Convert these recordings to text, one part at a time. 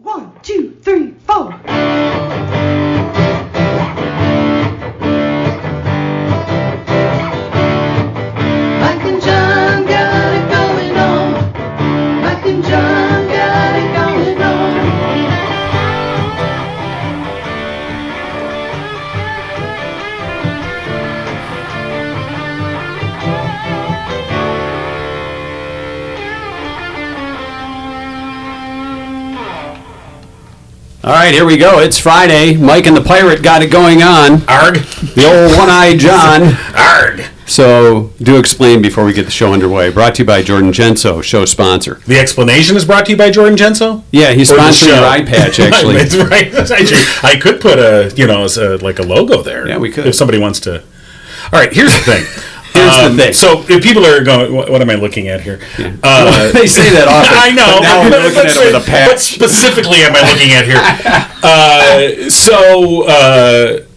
1, 2, 3, 4. Mike and John got it going on. Mike and John got it going on. All right, here we go. It's Friday. Mike and the Pirate got it going on. Arg. The old one-eyed John. Arg. So, do explain before we get the show underway. Brought to you by Jordan Genso, show sponsor. The explanation is brought to you by Jordan Genso? Yeah, he's sponsoring your eye patch, actually. That's right. Actually, I could put like a logo there. Yeah, we could. If somebody wants to. All right, here's the thing. So if people are going, what am I looking at here? Yeah. They say that often. I know. But now we're looking at it with a patch. What specifically am I looking at here?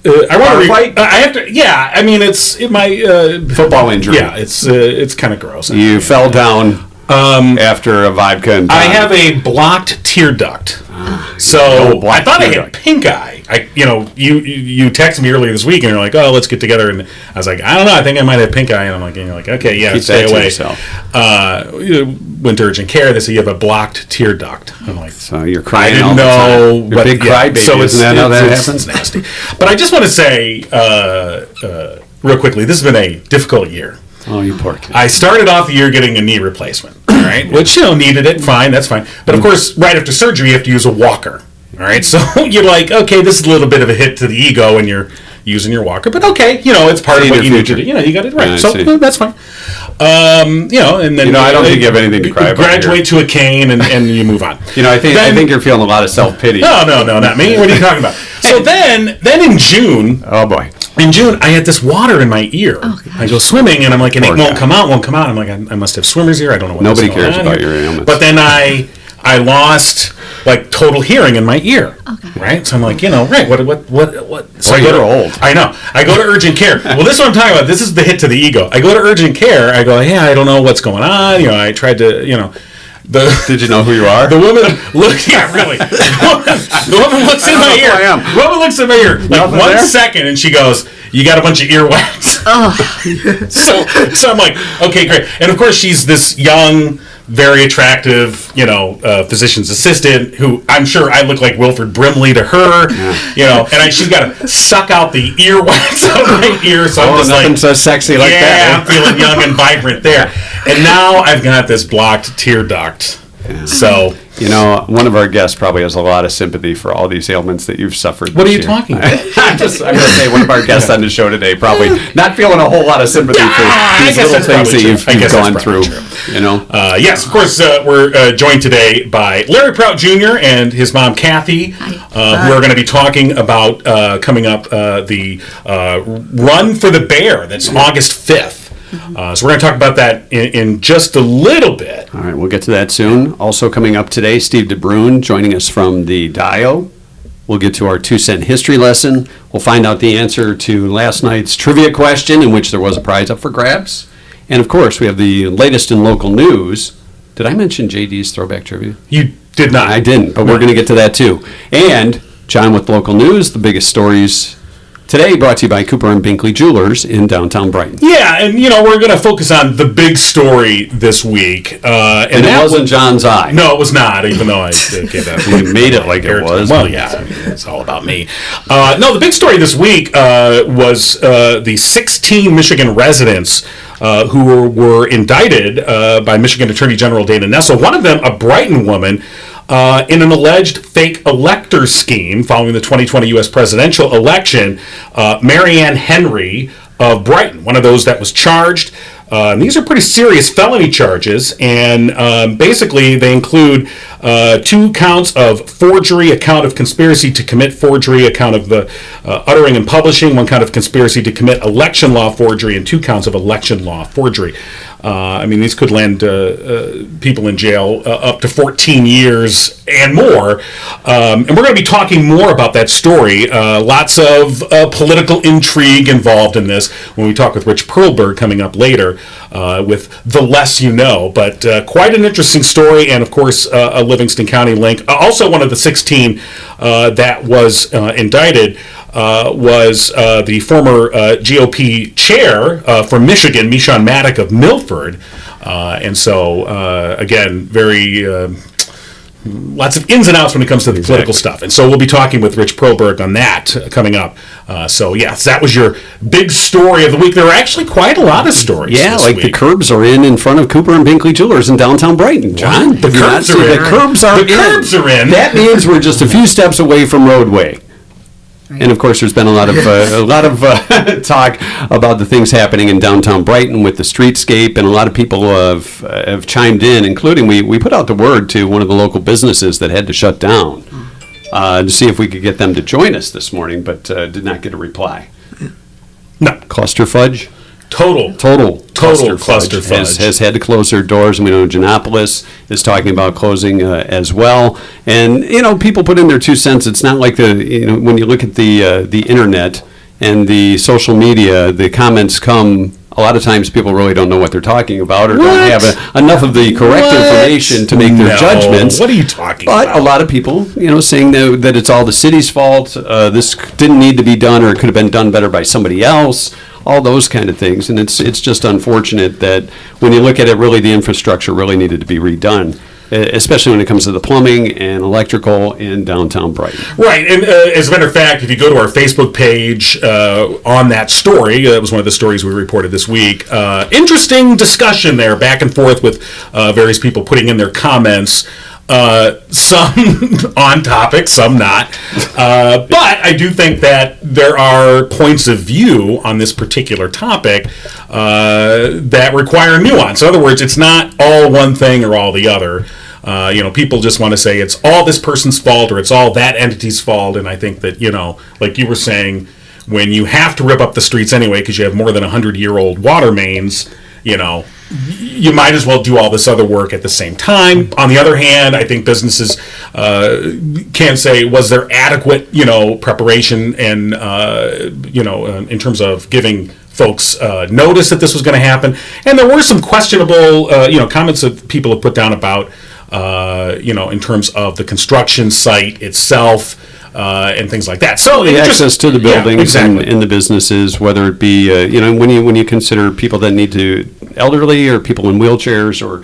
I want to fight. I have to. Yeah, I mean it's my football injury. Yeah, it's kind of gross. You fell down after a vodka and I have a blocked tear duct. So I thought I had pink eye. You texted me earlier this week and you're like, oh, let's get together. And I was like, I don't know, I think I might have pink eye. And you're like, okay, yeah, keep stay away. Went to urgent care. They said you have a blocked tear duct. I'm like, so you're crying. I didn't know. You're a big crybaby. So isn't that how that happens? It's nasty. But I just want to say, real quickly, this has been a difficult year. Oh, you poor kid. I started off the year getting a knee replacement, all right? Which, needed it, fine, that's fine. But, of course, right after surgery, you have to use a walker, all right? So you're like, okay, this is a little bit of a hit to the ego and you're using your walker. But, okay, it's part of what you need to do. You got it right. So that's fine. And then... I don't think you have anything to cry about. Graduate to a cane and you move on. I think you're feeling a lot of self-pity. No, not me. What are you talking about? So then in June... Oh, boy. In June, I had this water in my ear. Oh, I go swimming, and I'm like, and it won't come out. I'm like, I must have swimmer's ear. I don't know what Nobody cares about your ailments. But then I lost, total hearing in my ear. Okay. Right? So I'm like, right, what? So you're old. I know. I go to urgent care. Well, this is what I'm talking about. This is the hit to the ego. I go to urgent care. I go, yeah, I don't know what's going on. I tried to, Did you know who you are? The woman looks. Yeah, really. The woman looks in my ear. The woman looks in my ear like 1 second, and she goes, "You got a bunch of earwax." Oh. So I'm like, okay, great. And of course, she's this young, very attractive, physician's assistant who I'm sure I look like Wilford Brimley to her, and she's got to suck out the earwax out of my ear. So I'm just nothing so sexy like that. Yeah, I'm feeling young and vibrant there. And now I've got this blocked tear duct. Yeah. So, one of our guests probably has a lot of sympathy for all these ailments that you've suffered. What are you talking about? I'm going to say one of our guests on the show today probably not feeling a whole lot of sympathy for these little things that you've gone through. Yes, of course, we're joined today by Larry Prout Jr. and his mom, Kathy, who are going to be talking about coming up the Run for the Bear. That's August 5th. So we're going to talk about that in just a little bit. All right, we'll get to that soon. Also coming up today, Steve DeBruyne joining us from the Dio. We'll get to our 2-cent history lesson. We'll find out the answer to last night's trivia question in which there was a prize up for grabs. And, of course, we have the latest in local news. Did I mention JD's throwback trivia? You did not. I didn't, but we're going to get to that too. And John with local news, the biggest stories today brought to you by Cooper and Binkley Jewelers in downtown Brighton. Yeah, and we're going to focus on the big story this week. And it wasn't John's eye. No, it was not, even though I gave that. We made it like it was. Well, yeah, it's all about me. No, the big story this week was the 16 Michigan residents who were indicted by Michigan Attorney General Dana Nessel. One of them, a Brighton woman, in an alleged fake elector scheme following the 2020 U.S. presidential election. Marianne Henry of Brighton, one of those that was charged. These are pretty serious felony charges, and basically they include 2 counts of forgery, a count of conspiracy to commit forgery, a count of the uttering and publishing, 1 count of conspiracy to commit election law forgery, and 2 counts of election law forgery. I mean, these could land people in jail up to 14 years and more. And we're going to be talking more about that story. Lots of political intrigue involved in this when we talk with Rich Perlberg coming up later with The Less You Know. But quite an interesting story, and of course, a Livingston County link. Also, one of the 16 that was indicted was the former GOP chair from Michigan, Michon Maddock of Milford. And so, again, very lots of ins and outs when it comes to the political stuff. And so we'll be talking with Rich Perlberg on that coming up. So, yes, that was your big story of the week. There were actually quite a lot of stories this like week. the curbs are in front of Cooper and Binkley Jewelers in downtown Brighton, John. The curbs are in. The curbs are in. The curbs are in. That means we're just a few steps away from roadway. And of course, there's been a lot of talk about the things happening in downtown Brighton with the streetscape, and a lot of people have chimed in, including we put out the word to one of the local businesses that had to shut down to see if we could get them to join us this morning, but did not get a reply. No. Cluster Fudge? Total cluster fudge. Has had to close their doors, and we know Giannopolis is talking about closing as well. And people put in their 2 cents. It's not like when you look at the internet and the social media, the comments come. A lot of times, people really don't know what they're talking about, or don't have enough of the correct information to make their judgments. What are you talking about? But a lot of people, saying that it's all the city's fault. This didn't need to be done, or it could have been done better by somebody else. All those kind of things, and it's just unfortunate that when you look at it, really the infrastructure really needed to be redone, especially when it comes to the plumbing and electrical in downtown Brighton. Right, and as a matter of fact, if you go to our Facebook page on that story, that was one of the stories we reported this week, interesting discussion there, back and forth with various people putting in their comments. Some on topic, some not. But I do think that there are points of view on this particular topic that require nuance. In other words, it's not all one thing or all the other. People just want to say it's all this person's fault or it's all that entity's fault. And I think that, like you were saying, when you have to rip up the streets anyway because you have more than 100-year-old water mains, you might as well do all this other work at the same time. On the other hand, I think businesses can say, was there adequate, preparation and, in terms of giving folks notice that this was going to happen. And there were some questionable, comments that people have put down about, in terms of the construction site itself. And things like that. So the access to the buildings exactly. and the businesses, whether it be when you consider people that need to elderly or people in wheelchairs or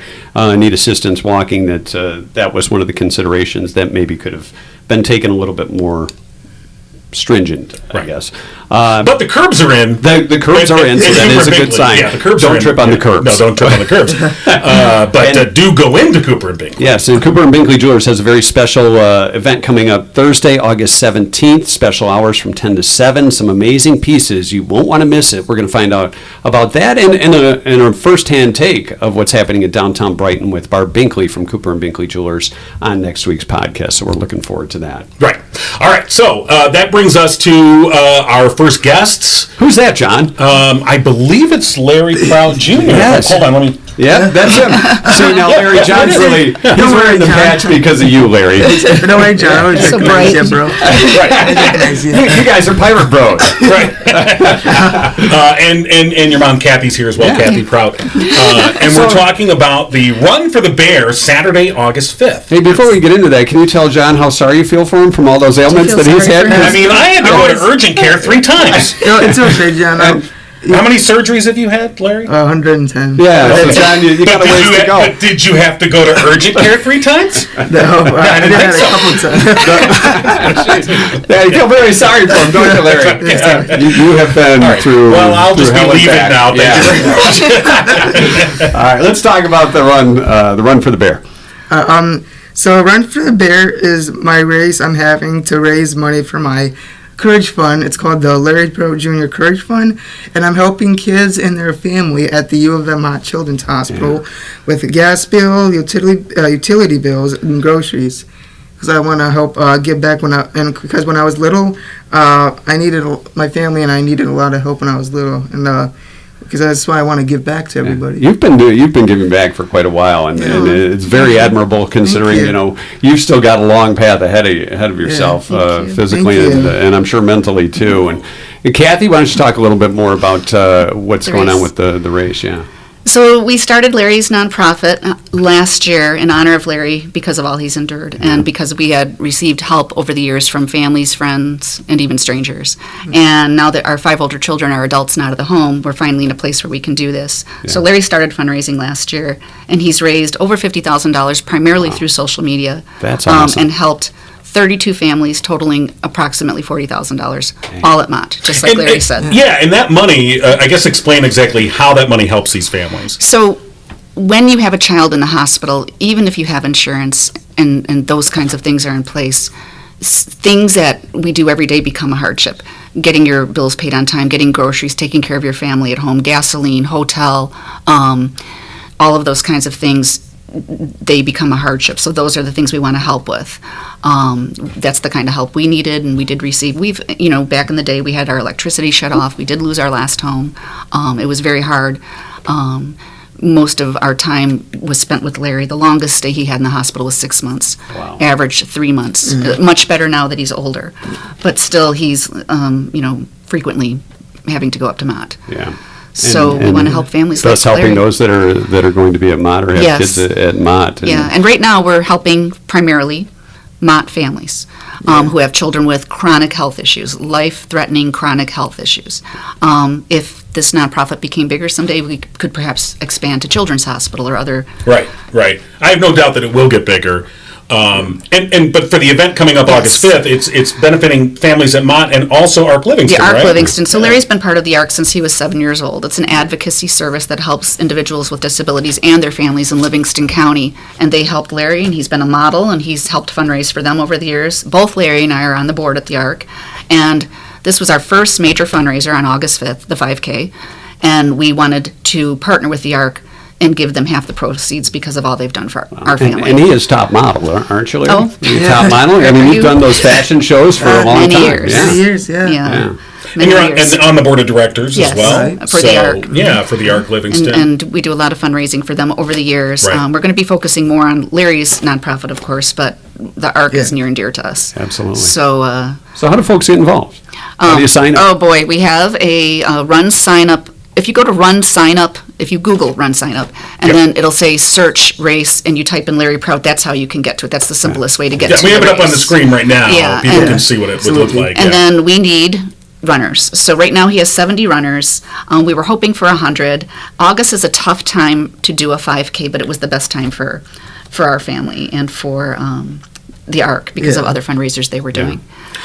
need assistance walking, that was one of the considerations that maybe could have been taken a little bit more stringent, I guess. But the curbs are in. The curbs are in, so that is a good sign. Yeah, the curbs are in. Don't trip on the curbs. No, don't trip on the curbs. But do go into Cooper and Binkley. Yes, and Cooper and Binkley Jewelers has a very special event coming up Thursday, August 17th. Special hours from 10 to 7. Some amazing pieces. You won't want to miss it. We're going to find out about that and a first-hand take of what's happening in downtown Brighton with Barb Binkley from Cooper and Binkley Jewelers on next week's podcast. So we're looking forward to that. Right. All right. So that brings us to our first guests. Who's that, John? I believe it's Larry Prout Jr. Yes. Hold on, let me. Yeah, that's him. See, now Larry John's he's wearing the patch because of you, Larry. No way, John. I always So recognize you, bright. bro. Right. You guys are pirate bros. Right. And your mom Kathy's here as well, Kathy Prout. And we're talking about the Run for the Bears, Saturday, August 5th. Hey, before we get into that, can you tell John how sorry you feel for him from all those ailments feel that he's sorry had? for him? I mean, I had to go to urgent care 3 times. No, it's okay, John. How many surgeries have you had, Larry? 110. Yeah, so John, you got a ways to go. But did you have to go to urgent care 3 times? No, I did that a couple times. Yeah, you feel very sorry for him, don't you, Larry? You have been through. Well, I'll just through hell and leave it back. now. Thank you very much. All right, let's talk about the run for the bear. So Run for the Bear is my race I'm having to raise money for my Courage Fund. It's called the Larry Prout Jr. Courage Fund, and I'm helping kids and their family at the U of M Children's Hospital with a gas bill, utility bills, and groceries. Because I want to help give back because when I was little, I needed my family and I needed a lot of help when I was little. And because that's why I want to give back to everybody. You've been giving back for quite a while, and it's very admirable considering you've still got a long path ahead of yourself, physically and I'm sure mentally too. And Kathy, why don't you talk a little bit more about what's going on with the race? Yeah. So we started Larry's nonprofit last year in honor of Larry because of all he's endured and because we had received help over the years from families, friends, and even strangers. And now that our 5 older children are adults and out of the home, we're finally in a place where we can do this. Yeah. So Larry started fundraising last year, and he's raised over $50,000 primarily through social media. That's awesome. And helped 32 families totaling approximately $40,000, all at Mott, just like Larry said. Yeah, and that money, I guess explain exactly how that money helps these families. So when you have a child in the hospital, even if you have insurance and those kinds of things are in place, things that we do every day become a hardship. Getting your bills paid on time, getting groceries, taking care of your family at home, gasoline, hotel, all of those kinds of things, they become a hardship. So those are the things we want to help with. That's the kind of help we needed and we did receive. Back in the day we had our electricity shut off. We did lose our last home. It was very hard. Most of our time was spent with Larry. The longest stay he had in the hospital was 6 months. Wow. Average 3 months. Much better now that he's older. But still he's, frequently having to go up to Mott. Yeah. So we want to help families thus like helping Larry. those that are going to be at Mott or have kids at Mott. And right now we're helping primarily Mott families who have children with chronic health issues, life-threatening chronic health issues. If this nonprofit became bigger someday, we could perhaps expand to Children's Hospital or other. Right. I have no doubt that it will get bigger. But for the event coming up August 5th, it's benefiting families at Mott and also Ark Livingston, Ark right? Livingston. So Larry's been part of the Ark since he was 7 years old. It's an advocacy service that helps individuals with disabilities and their families in Livingston County. And they helped Larry, and he's been a model, and he's helped fundraise for them over the years. Both Larry and I are on the board at the Ark. And this was our first major fundraiser on August 5th, the 5K. And we wanted to partner with the Ark and give them half the proceeds because of all they've done for our family. And he is top model, aren't you, Larry? Oh. You're top model? I mean, you've done those fashion shows for a long many time. years. Yeah. Many years, Yeah. And Many you're years. on the board of directors Yes, as well. right. For the Ark. Yeah, for the Ark Livingston. And we do a lot of fundraising for them over the years. Right. We're going to be focusing more on Larry's nonprofit, of course, but the Ark is near and dear to us. Absolutely. So how do folks get involved? How do you sign up? Oh, boy. We have a Run Sign Up. If you go to Run Sign Up, if you Google Run Sign Up, and then it'll say search race, and you type in Larry Prout, that's how you can get to it. That's the simplest way to get to it. Yeah, we have it up on the screen right now. Yeah, People and- can see what it would look like. And then we need runners. So right now he has 70 runners. We were hoping for 100. August is a tough time to do a 5K, but it was the best time for our family and for the Ark because of other fundraisers they were doing.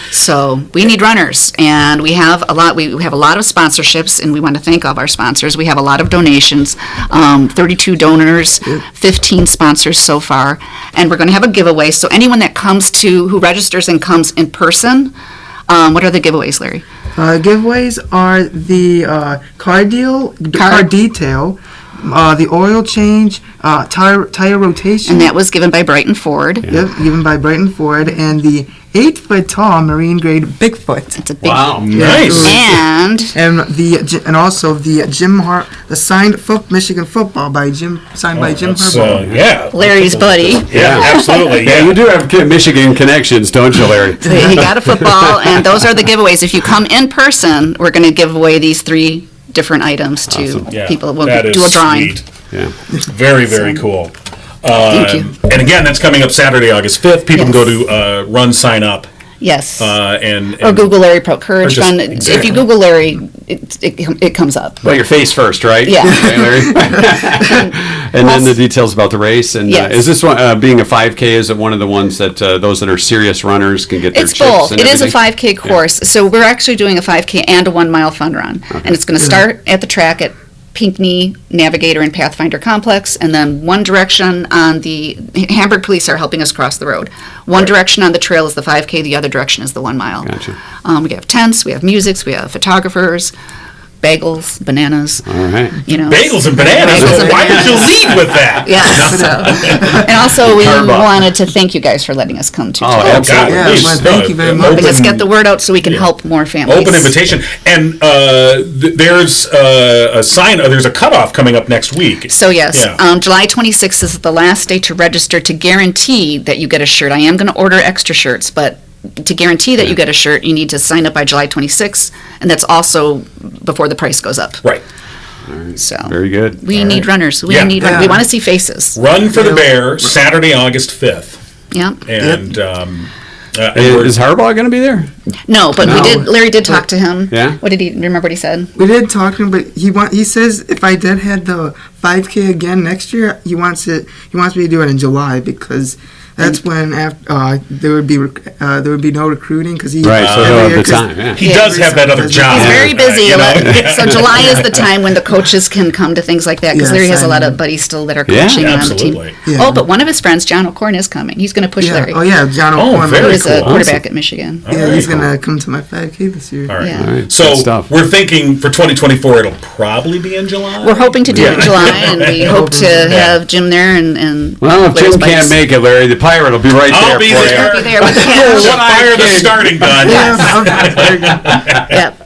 So we need runners, and we have a lot. We have a lot of sponsorships, and we want to thank all of our sponsors. We have a lot of donations, 32 donors, 15 sponsors so far, and we're going to have a giveaway. So anyone that who registers and comes in person, what are the giveaways, Larry? Giveaways are the car detail, the oil change, tire rotation. And that was given by Brighton Ford. Yep, given by Brighton Ford, and the 8-foot tall marine grade Bigfoot. It's a big Wow. Nice. And also the signed Michigan football signed by Jim Harbaugh. Yeah. Larry's buddy. Yeah, absolutely. Yeah, you do have Michigan connections, don't you, Larry? So he got a football, and those are the giveaways. If you come in person, we're going to give away these 3 different items to Awesome. Yeah, people. We'll that do a is drawing. sweet. Yeah. Very, very cool. Thank you. And again, that's coming up Saturday, August 5th. People can go to Run Sign Up. Yes. And or Google Larry Prout Courage just- Fund. exactly. If you Google Larry, it comes up. Well, your face first, right? Yeah. Okay, Larry? And then the details about the race. And Yes. is this one, being a 5K, is it one of the ones that those that are serious runners can get their It's chips both. and It is a everything? 5K course. So we're actually doing a 5K and a 1-mile fun run. And it's going to start at the track at Pinckney, Navigator, and Pathfinder Complex, and then one direction on the Hamburg police are helping us cross the road. One direction on the trail is the 5K, the other direction is the 1 mile. Gotcha. We have tents, we have musics, we have photographers, bagels, bananas, All right. you know. Bagels and bananas. Bagels and Why would you bananas. lead with that? Yeah, so, and also we Carb up. wanted to thank you guys for letting us come to. Oh, today. absolutely. Yeah, Please, well, thank you very much. open- And just get the word out so we can help more families. Open invitation, and there's a sign. There's a cutoff coming up next week. So yes, Yeah. July 26th is the last day to register to guarantee that you get a shirt. I am going to order extra shirts, but to guarantee that you get a shirt, you need to sign up by July 26th, and that's also before the price goes up. Right. So Very good. we need runners. We Yeah. need. Yeah. We want to see faces. Run for the Bear, Saturday, August 5th, Yeah. and we're- Is Harbaugh going to be there? No, but we No. did. Larry did talk to him. Yeah? What did he remember? What he said? We did talk to him, but he says if I did had the 5K again next year, he wants me to do it in July because that's when there would be no recruiting because he Right, so every he'll have year, the 'cause time, yeah. he does have that other job. He's very busy. you know? So July is the time when the coaches can come to things like that because Yes, Larry has a I lot know. of buddies still that are Yeah, coaching on the team. absolutely. Yeah. Oh, but one of his friends, John O'Corn, is coming. He's going to push Yeah. Larry. Oh yeah, John Oh, O'Corn. very He was a cool. quarterback at Michigan. Yeah, Very he's cool. gonna come to my 5K this year. All right. Yeah. All right. So Good stuff. we're thinking for 2024, it'll probably be in July. We're hoping to do it in July, and we hope to Yeah. have Jim there and Well, if Larry's Jim can't buddies. make it, Larry, the pirate will be right I'll there be for there. you. He'll be there with We'll cash. fire the starting gun. Yeah, very good. Yep.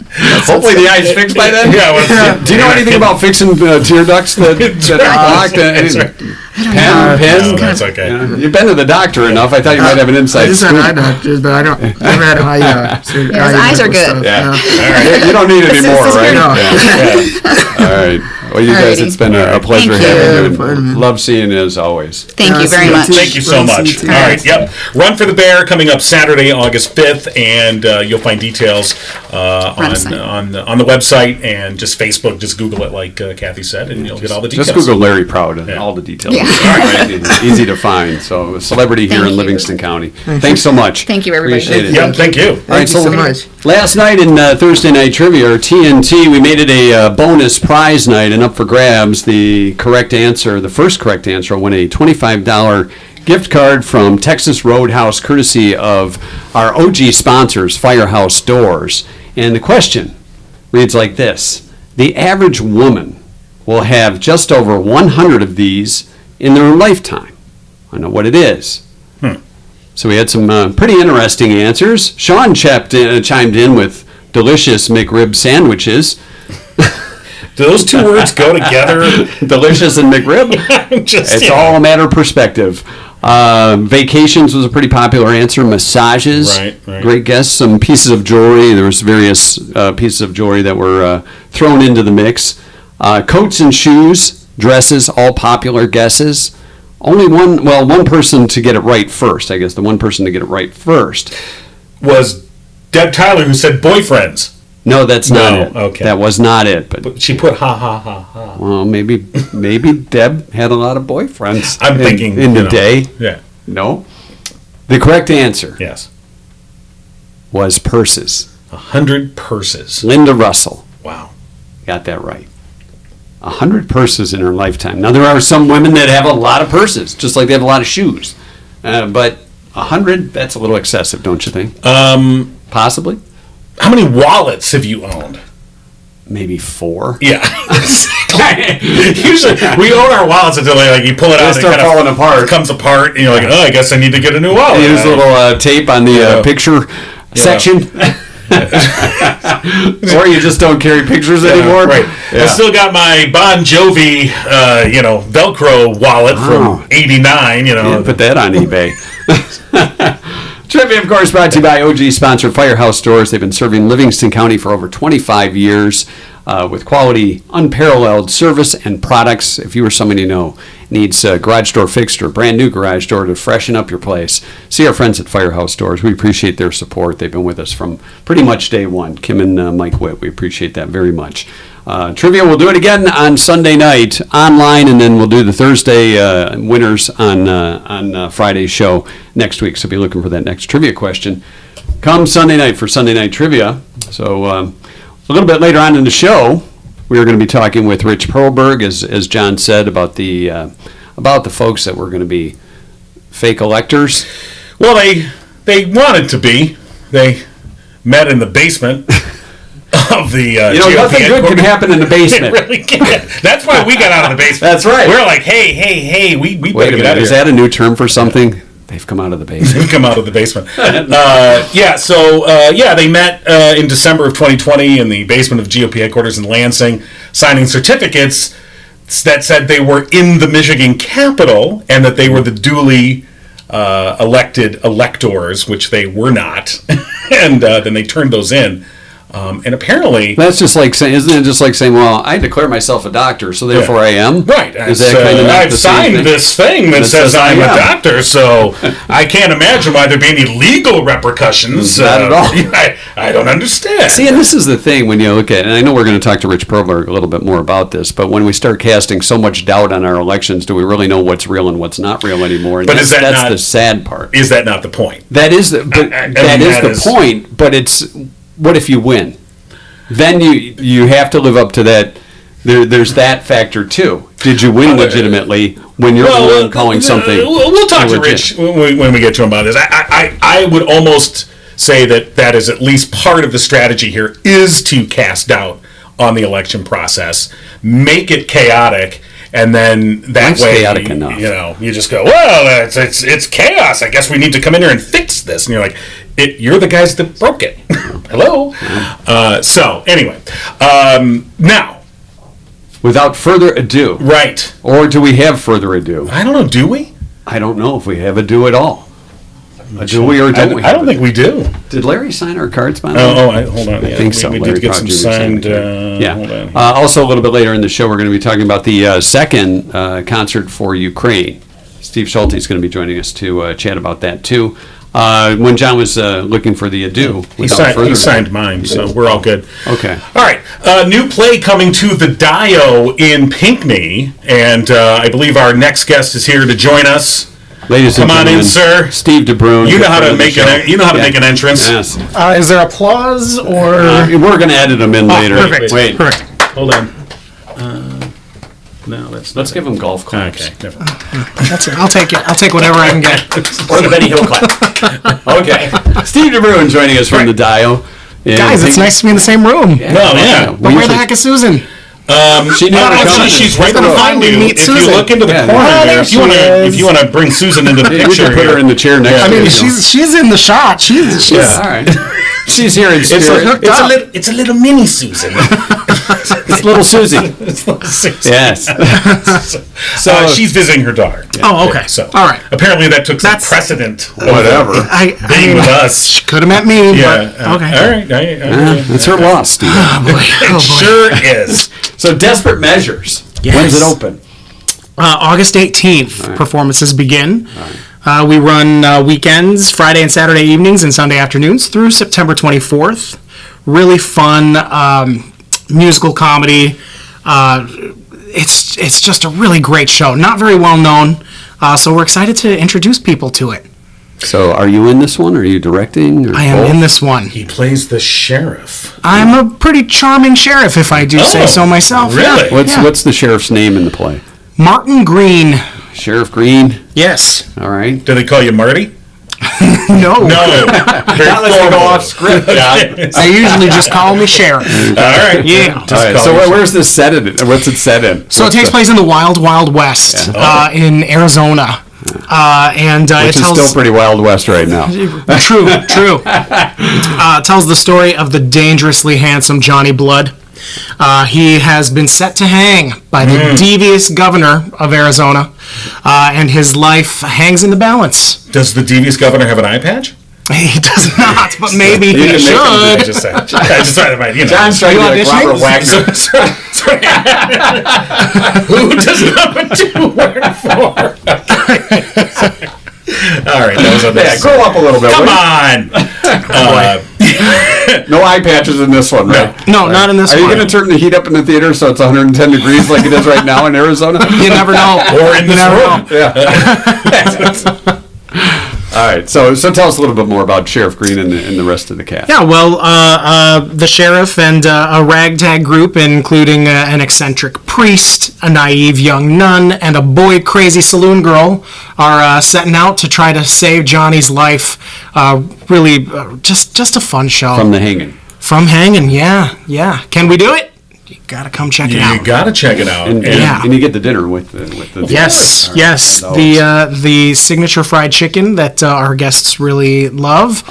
Hopefully the eye's fixed by then. Yeah, well, Do you know anything about fixing tear ducts that are blocked? That's right. Pen? No, that's okay. You've been to the doctor enough. I thought you might have an I inside just had scoop. eye doctors, but I never had eye. Yeah, his eyes are good. Yeah. All You don't need any more, is right? No. Yeah. All right. Well, you guys, Alrighty. it's been a pleasure Thank you. having Yeah, you. and Love seeing you as always. Thank you very much. Thank you so Well, see much. you too. All right, yep. Run for the Bear coming up Saturday, August 5th, and you'll find details Run a sign. on the website and just Facebook. Just Google it, like Kathy said, and you'll get all the details. Just Google Larry Prout and Yeah. all the details. Yeah. Right? It's easy to find. So, a celebrity here Thank in you. Livingston County. Thanks so much. Thank you, everybody. Appreciate it. Yep, thank you. All right, Thank you so much. Last night in Thursday Night Trivia, or TNT, we made it a bonus prize night, and up for grabs, the first correct answer will win a $25 gift card from Texas Roadhouse, courtesy of our OG sponsors, Firehouse Doors. And the question reads like this: the average woman will have just over 100 of these in their lifetime. I know what it is. So we had some pretty interesting answers. Sean chimed in with delicious McRib sandwiches. Do those two words go together? Delicious and McRib? Just, It's you know. all a matter of perspective. Vacations was a pretty popular answer. Massages, Right. great guess. Some pieces of jewelry. There was various pieces of jewelry that were thrown into the mix. Coats and shoes, dresses, all popular guesses. Only one person to get it right first. I guess the one person to get it right first. Was Deb Tyler who said boyfriends? No, that's No, not it. okay. That was not it. But She put ha ha ha ha. well, maybe Deb had a lot of boyfriends. I'm thinking in the you know. day. Yeah. No. The correct answer Yes. was purses. 100 purses. Linda Russell Wow. got that right. 100 purses in her lifetime. Now, there are some women that have a lot of purses, just like they have a lot of shoes. But 100, that's a little excessive, don't you think? Possibly. How many wallets have you owned? Maybe 4. Yeah. Usually, we own our wallets until you pull it out and it start kind of falling apart. comes apart, and you're like, oh, I guess I need to get a new wallet. You use a little tape on the Yeah. picture section. Or you just don't carry pictures anymore. Right. Yeah. I still got my Bon Jovi, Velcro wallet Wow. from '89. Yeah, put that on eBay. Trivia, of course, brought to you by OG sponsor Firehouse Doors. They've been serving Livingston County for over 25 years with quality, unparalleled service and products. If you or somebody you know needs a garage door fixed or a brand new garage door to freshen up your place, see our friends at Firehouse Doors. We appreciate their support. They've been with us from pretty much day one. Kim and Mike Witt, we appreciate that very much. Trivia, we'll do it again on Sunday night online, and then we'll do the Thursday winners on Friday's show next week. So be looking for that next trivia question come Sunday night for Sunday Night Trivia. So a little bit later on in the show, we are going to be talking with Rich Perlberg, as John said, about the folks that were going to be fake electors. Well, they wanted to be. They met in the basement. of the You know, nothing good can happen in the It basement. really can't. That's why we got out of the basement. That's right. We're like, hey, we Wait better a get out minute, of is here. that a new term for something? They've come out of the basement. We come out of the basement. They met in December of 2020 in the basement of GOP headquarters in Lansing, signing certificates that said they were in the Michigan Capitol and that they were the duly elected electors, which they were not. And then they turned those in. And apparently... That's just like saying, isn't it just like saying, well, I declare myself a doctor, so therefore I am? Right. Is that kind of not I've the same signed thing? this thing that says I'm a doctor, so I can't imagine why there'd be any legal repercussions. Not at all. I don't understand. See, and this is the thing when you look at, and I know we're going to talk to Rich Perlberg a little bit more about this, but when we start casting so much doubt on our elections, do we really know what's real and what's not real anymore? And But is that that's not- the sad part. Is that not the point? That is the, but I mean, that is that the is- point. But it's what if you win? Then you have to live up to that. There's that factor too. Did you win legitimately when you're the one calling something? We'll talk to illegit? Rich when we get to him about this. I would almost say that is at least part of the strategy here is to cast doubt on the election process, make it chaotic. And then that Life's way, chaotic enough. You just go, well, it's chaos. I guess we need to come in here and fix this. And you're like, you're the guys that broke it. Hello. So anyway, now, Without further ado, right? or do we have further ado? I don't know. Do we? I don't know if we have ado at all. Do we or don't we? I don't think we do. Did Larry sign our cards by the way? Hold on. I think so. We Larry did get Prout some Jr. signed. Yeah. Hold on. Also, a little bit later in the show, we're going to be talking about the second concert for Ukraine. Steve Schulte is going to be joining us to chat about that too. When John was looking for the ado, He signed mine, so we're all good. Okay. All right. New play coming to the Dio in Pinckney, and I believe our next guest is here to join us. Ladies and Come on in, gentlemen, sir. Steve DeBruyne. You know how friend to of the make show. make an entrance. Yes. Is there applause or? We're going to edit them in later. Perfect. Wait. Perfect. Hold on. No, Let's give him golf claps. Okay. Never mind. That's it. I'll take it. I'll take whatever I can get. Or the Benny Hill clap. Okay. Steve DeBruyne joining us from the Dio. Guys, it's nice to be in the same room. Well, yeah. But where the heck is Susan? She never Actually, comes. she's right gonna behind finally you. meet If you Susan. look into the Yeah. corner Oh, there, there she is. if you want to bring Susan into the We picture, can put her here. in the chair next Yeah. to I mean, you. she's in the shot. She's All right. She's here in It's spirit. a little mini Susan. It's little Susie. It's little Susan. Yes. So she's visiting her daughter. Oh, okay. So All right. Apparently that took some That's- precedent. Whatever. I Being mean, with us. she could have met me. Yeah. But, okay. All right. It's her loss, Steve. It sure is. So, Desperate Measures. Yes. When's it open? August 18th, performances begin. We run weekends, Friday and Saturday evenings and Sunday afternoons through September 24th. Really fun musical comedy. It's just a really great show. Not very well known, so we're excited to introduce people to it. So, are you in this one? Are you directing? Or I am both? in this one. He plays the sheriff. I'm a pretty charming sheriff, if I do say Oh, so myself. really? Yeah. What's the sheriff's name in the play? Martin Green. Sheriff Green. Yes. All right. Do they call you Marty? No. No. Very formal. script, John. They usually just call me sheriff. All right. Yeah. All right. So, where's this set in? What's it set in? So it takes place in the Wild Wild West in Arizona. And Which it is tells still pretty Wild West right now. true. Tells the story of the dangerously handsome Johnny Blood. He has been set to hang by the devious governor of Arizona, and his life hangs in the balance. Does the devious governor have an eye patch? He does not, but maybe can he make him do I should. just tried to find, John's trying to be like auditioning? Robert Wagner. Who does number 2 work for? All right, that was Yeah, unnecessary. grow up a little bit. Come will you? on. No eye patches in this one, right? No, not in this Are you one. going to turn the heat up in the theater so it's 110 degrees like it is right now in Arizona? You never know. Or in You this never room. know. All right. So tell us a little bit more about Sheriff Green and the rest of the cast. Yeah, well, the sheriff and a ragtag group, including an eccentric priest, a naive young nun, and a boy-crazy saloon girl, are setting out to try to save Johnny's life. Really, just a fun show. From the hanging. From hanging, yeah. Can we do it? You gotta come check it out. You got to check it out. And you get the dinner with the Yes, All right, yes. as always. The signature fried chicken that our guests really love,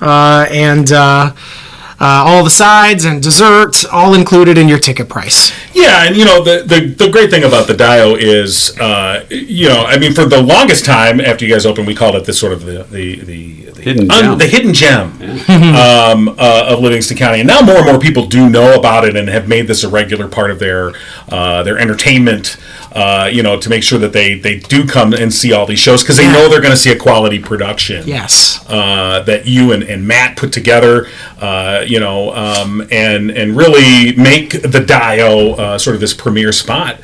and all the sides and dessert, all included in your ticket price. Yeah, and the great thing about the Dio is, for the longest time after you guys opened, we called it the sort of the Hidden gem. the hidden gem of Livingston County, and now more and more people do know about it and have made this a regular part of their entertainment. To make sure that they do come and see all these shows because they know they're going to see a quality production. Yes. That you and Matt put together, and really make the Dio sort of this premier spot.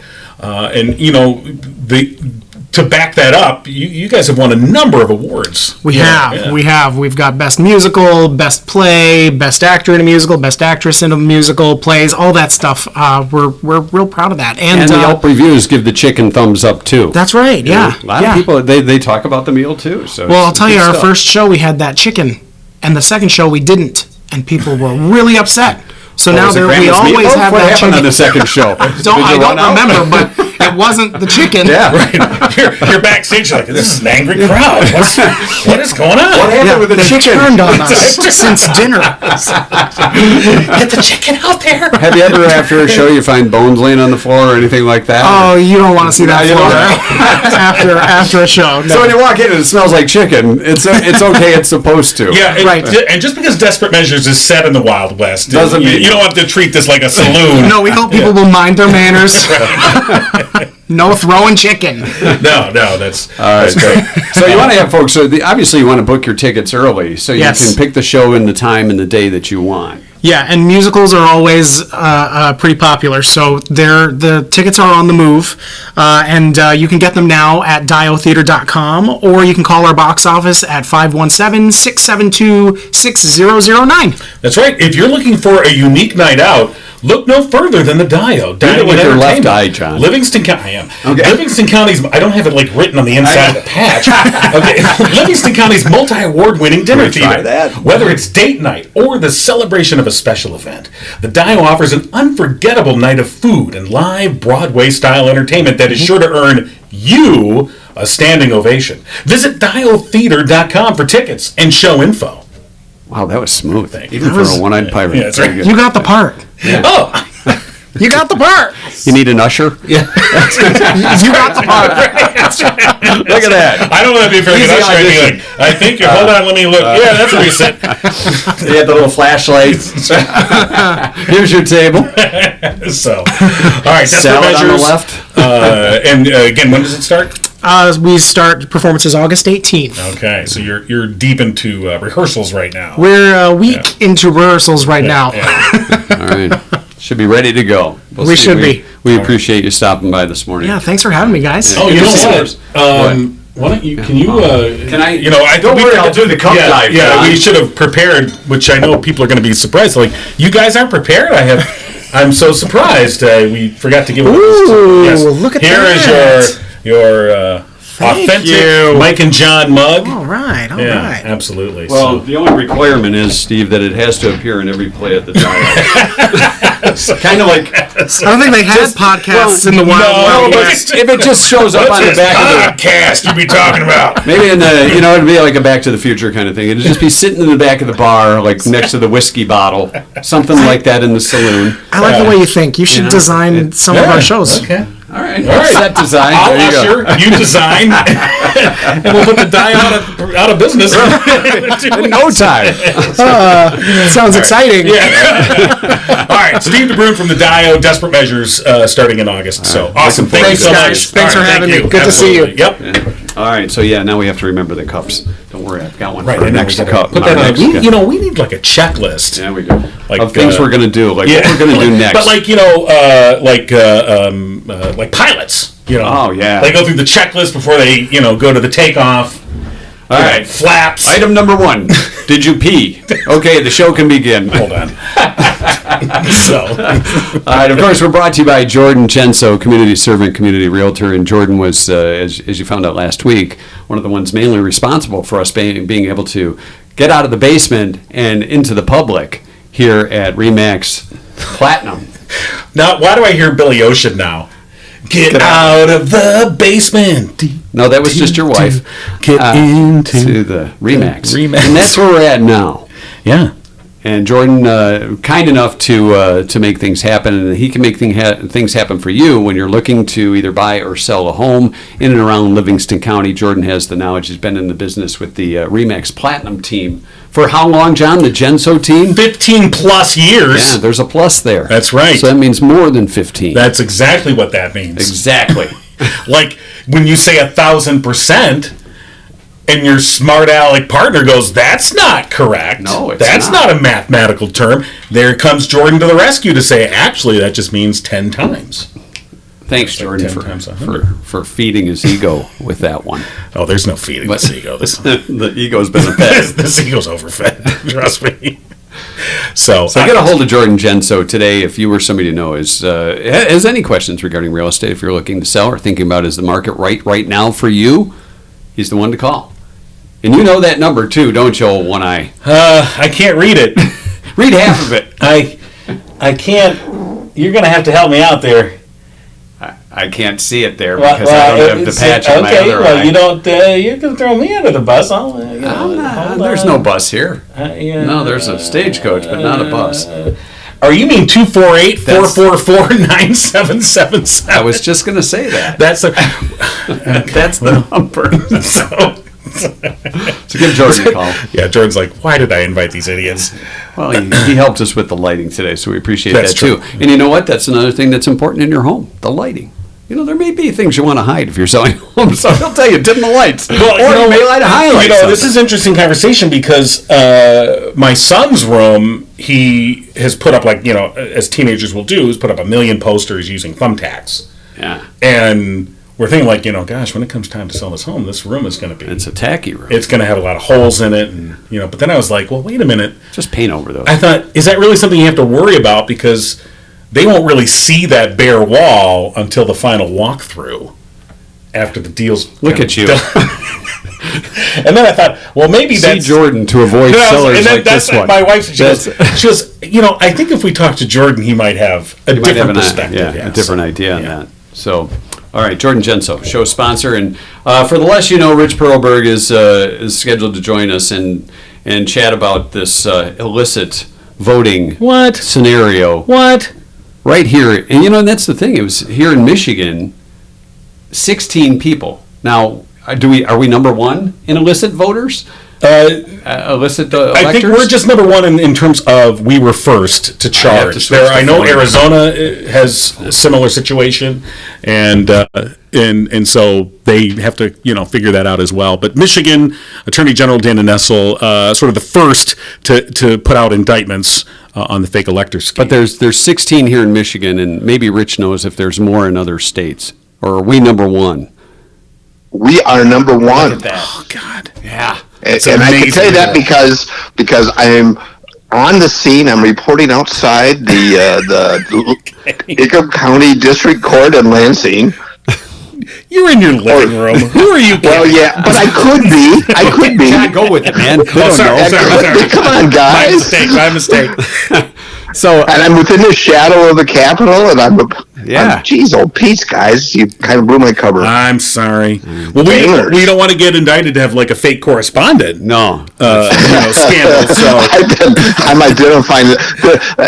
To back that up, you guys have won a number of awards. We have. We've got best musical, best play, best actor in a musical, best actress in a musical, plays, all that stuff. We're real proud of that. And the Yelp reviews give the chicken thumbs up too. That's right. Yeah. A lot of people they talk about the meal too. So well, I'll tell you, good our stuff. first show we had that chicken, and the second show we didn't, and people were really upset. So now Was it we Grandma's always meatloaf? have What that happened on chicken. the second show? I don't remember, but it wasn't the chicken. Yeah. You're backstage like, this is an angry crowd. What is going on? What happened with the they chicken? turned on us since dinner. Get the chicken out there. Have you ever, after a show, you find bones laying on the floor or anything like that? Oh, you don't want to see that you floor don't. after a show. No. So when you walk in and it smells like chicken, it's okay. It's supposed to. Yeah, Right. And just because Desperate Measures is set in the Wild West, Doesn't mean- you don't have to treat this like a saloon. No, we hope people will mind their manners. No throwing chicken. No, that's Great. So you want to have folks. So obviously you want to book your tickets early, so you Yes. can pick the show and the time and the day that you want. Yeah, and musicals are always pretty popular, so the tickets are on the move, and you can get them now at diotheatre.com, or you can call our box office at 517-672-6009. That's right. If you're looking for a unique night out, look no further than the Dio. it with your left eye, John. Livingston County. I am. Okay. Livingston County's. I don't have it like written on the inside of the patch. Okay. Livingston County's multi-award-winning dinner Wanna try theater. that? Whether it's date night or the celebration of a special event, the Dio offers an unforgettable night of food and live Broadway-style entertainment that is sure to earn you a standing ovation. Visit diotheatre.com for tickets and show info. Wow, that was smooth. Thank you. Even for a one-eyed pirate. Yeah, that's Very right. good. You got the part. Oh. You got the part. You need an usher? You got the part. Look at that. I don't want to be very Easy good usher or audition. anything. I think you're. Hold on, let me look. Yeah, that's where you sit. They had the little flashlights. Here's your table. So, all right, Desperate Salad on the Measures. left. And again, when does it start? We start performances August 18th. Okay, so you're deep into rehearsals right now. We're a week into rehearsals right now. All right. Should be ready to go. We should be. We appreciate you stopping by this morning. Yeah, thanks for having me, guys. Oh, you know Yours. what? Why don't you? Can you? Can I? Don't worry, I'll do the cup dive, Yeah, John. we should have prepared, which I know people are going to be surprised. Like, you guys aren't prepared. I'm so surprised. We forgot to give. Ooh, look at Here that. is your authentic you. Mike and John mug. All right, all Yeah, right. absolutely. Well, the only requirement is, Steve, that it has to appear in every play at the Dio. Kind of like. I don't think they had podcasts in the Wild no, Wild but West. If it just shows up on the back of the. podcast you be talking about? Maybe in the, it'd be like a Back to the Future kind of thing. It'd just be sitting in the back of the bar, like next to the whiskey bottle, something like that in the saloon. I like the way you think. You should design some of our shows. Okay. All right. All right. Set design. I'll There you go. usher, you design, and we'll put the Dio out of business. In no time. Sounds exciting. Yeah. All right, Steve DeBruyne from the Dio, Desperate Measures, starting in August. So awesome! Thank you Thanks, so guys. much. Thanks All for right, having thank me. Good to see you. Absolutely. Yep. All right. So yeah, now we have to remember the cups. Don't worry, I've got one Right. for our and then next we gotta cup. Put our that on. next cup. We need like a checklist. Yeah, we do. Like, Of things we're gonna do, like what we're gonna do next. But like pilots. Oh, yeah. They go through the checklist before they go to the takeoff. All right. Flaps. Item number 1. Did you pee? Okay, the show can begin. Hold on. So. All right, of course, we're brought to you by Jordan Genso, community servant, community realtor. And Jordan was, as you found out last week, one of the ones mainly responsible for us being able to get out of the basement and into the public here at Remax Platinum. Now, why do I hear Billy Ocean now? Get out of the basement. No, that was just your wife. Get to the Remax. Remax. And that's where we're at now. Yeah. And Jordan, kind enough to make things happen, and he can make things happen for you when you're looking to either buy or sell a home in and around Livingston County. Jordan has the knowledge. He's been in the business with the Remax Platinum team for how long, John? The Genso team? 15 plus years. Yeah, there's a plus there. That's right. So that means more than 15. That's exactly what that means. Exactly. Like when you say 1,000%. And your smart aleck partner goes, that's not correct. No, it's That's not. not a mathematical term. There comes Jordan to the rescue to say, actually, that just means 10 times. Thanks, It's like Jordan, 10 times 100. for feeding his ego with that one. Oh, there's no feeding this ego. The ego's been fed. This ego's overfed. Trust me. So get a hold of Jordan Genso today if you were somebody to know. Has any questions regarding real estate, if you're looking to sell or thinking about is the market right now for you, he's the one to call. And you know that number too, don't you, old One Eye? I can't read it. Read half of it. I can't. You're going to have to help me out there. I can't see it there because I don't have the patch on my other eye. You don't. You're going to throw me under the bus. There's no bus here. No, there's a stagecoach, but not a bus. Or you mean 248-444-9777? I was just going to say that. That's the number. So give Jordan a call. Yeah, Jordan's like, why did I invite these idiots? Well, he helped us with the lighting today, so we appreciate That's that true. too. And you know what? That's another thing that's important in your home, the lighting. You know, there may be things you want to hide if you're selling homes, so he'll tell you, dim the lights. Well, or you may light a highlight. This is interesting conversation because my son's room, he has put up, like, as teenagers will do, is put up 1 million posters using thumbtacks. Yeah. And we're thinking, like, gosh, when it comes time to sell this home, this room is going to be... It's a tacky room. It's going to have a lot of holes in it, and but then I was like, well, wait a minute. Just paint over those. I thought, is that really something you have to worry about? Because they won't really see that bare wall until the final walkthrough after the deal's... Look at you. And then I thought, well, maybe that's... See Jordan to avoid sellers like this one. My wife, she goes, I think if we talk to Jordan, he might have a different perspective. A different idea on that. So... All right, Jordan Genso, show sponsor, and for the less you know, Rich Perlberg is scheduled to join us and chat about this illicit voting scenario. What? Right here, and that's the thing. It was here in Michigan, 16 people. Now, are we number one in illicit voters? Illicit electors? I think we're just number one in terms of we were first to charge. I know Arizona has a similar situation, and so they have to figure that out as well. But Michigan Attorney General Dana Nessel, sort of the first to put out indictments on the fake elector scheme. But there's 16 here in Michigan, and maybe Rich knows if there's more in other states. Or are we number one? We are number one. Look at that. Oh God! Yeah. And I can tell you that because I'm on the scene. I'm reporting outside the Icahn County District Court in Lansing. You're in your living room. Who are you? Well, yeah, but I could be. God, go with it, man. Sorry. Come on, guys. My mistake. So, and I'm within the shadow of the Capitol, and geez, old Pete's, guys, you kind of blew my cover. I'm sorry. Well, we don't want to get indicted to have like a fake correspondent. No. Scandal. So I'm identifying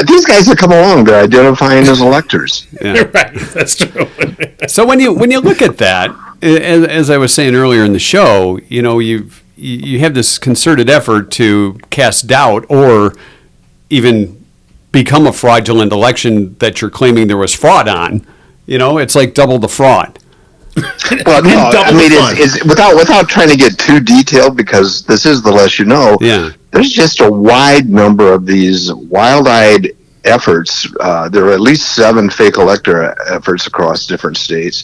these guys that come along. They're identifying as electors. Yeah. You're right. That's true. So when you look at that, as I was saying earlier in the show, you have this concerted effort to cast doubt or even become a fraudulent election that you're claiming there was fraud on. It's like double the fraud. Well, no, I mean, it's without trying to get too detailed, because this is the less you know. Yeah. There's just a wide number of these wild-eyed efforts. There are at least 7 fake elector efforts across different states.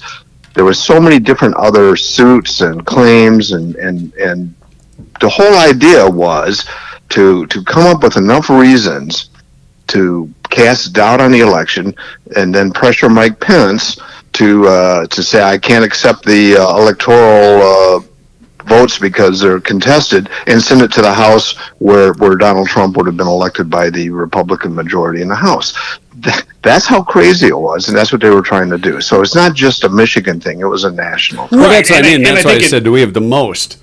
There were so many different other suits and claims, and the whole idea was to come up with enough reasons to cast doubt on the election, and then pressure Mike Pence to say, I can't accept the electoral votes because they're contested and send it to the House where Donald Trump would have been elected by the Republican majority in the House. That's how crazy it was, and that's what they were trying to do. So it's not just a Michigan thing; it was a national thing. Well, that's what I mean. and That's I why I think said, do we have the most?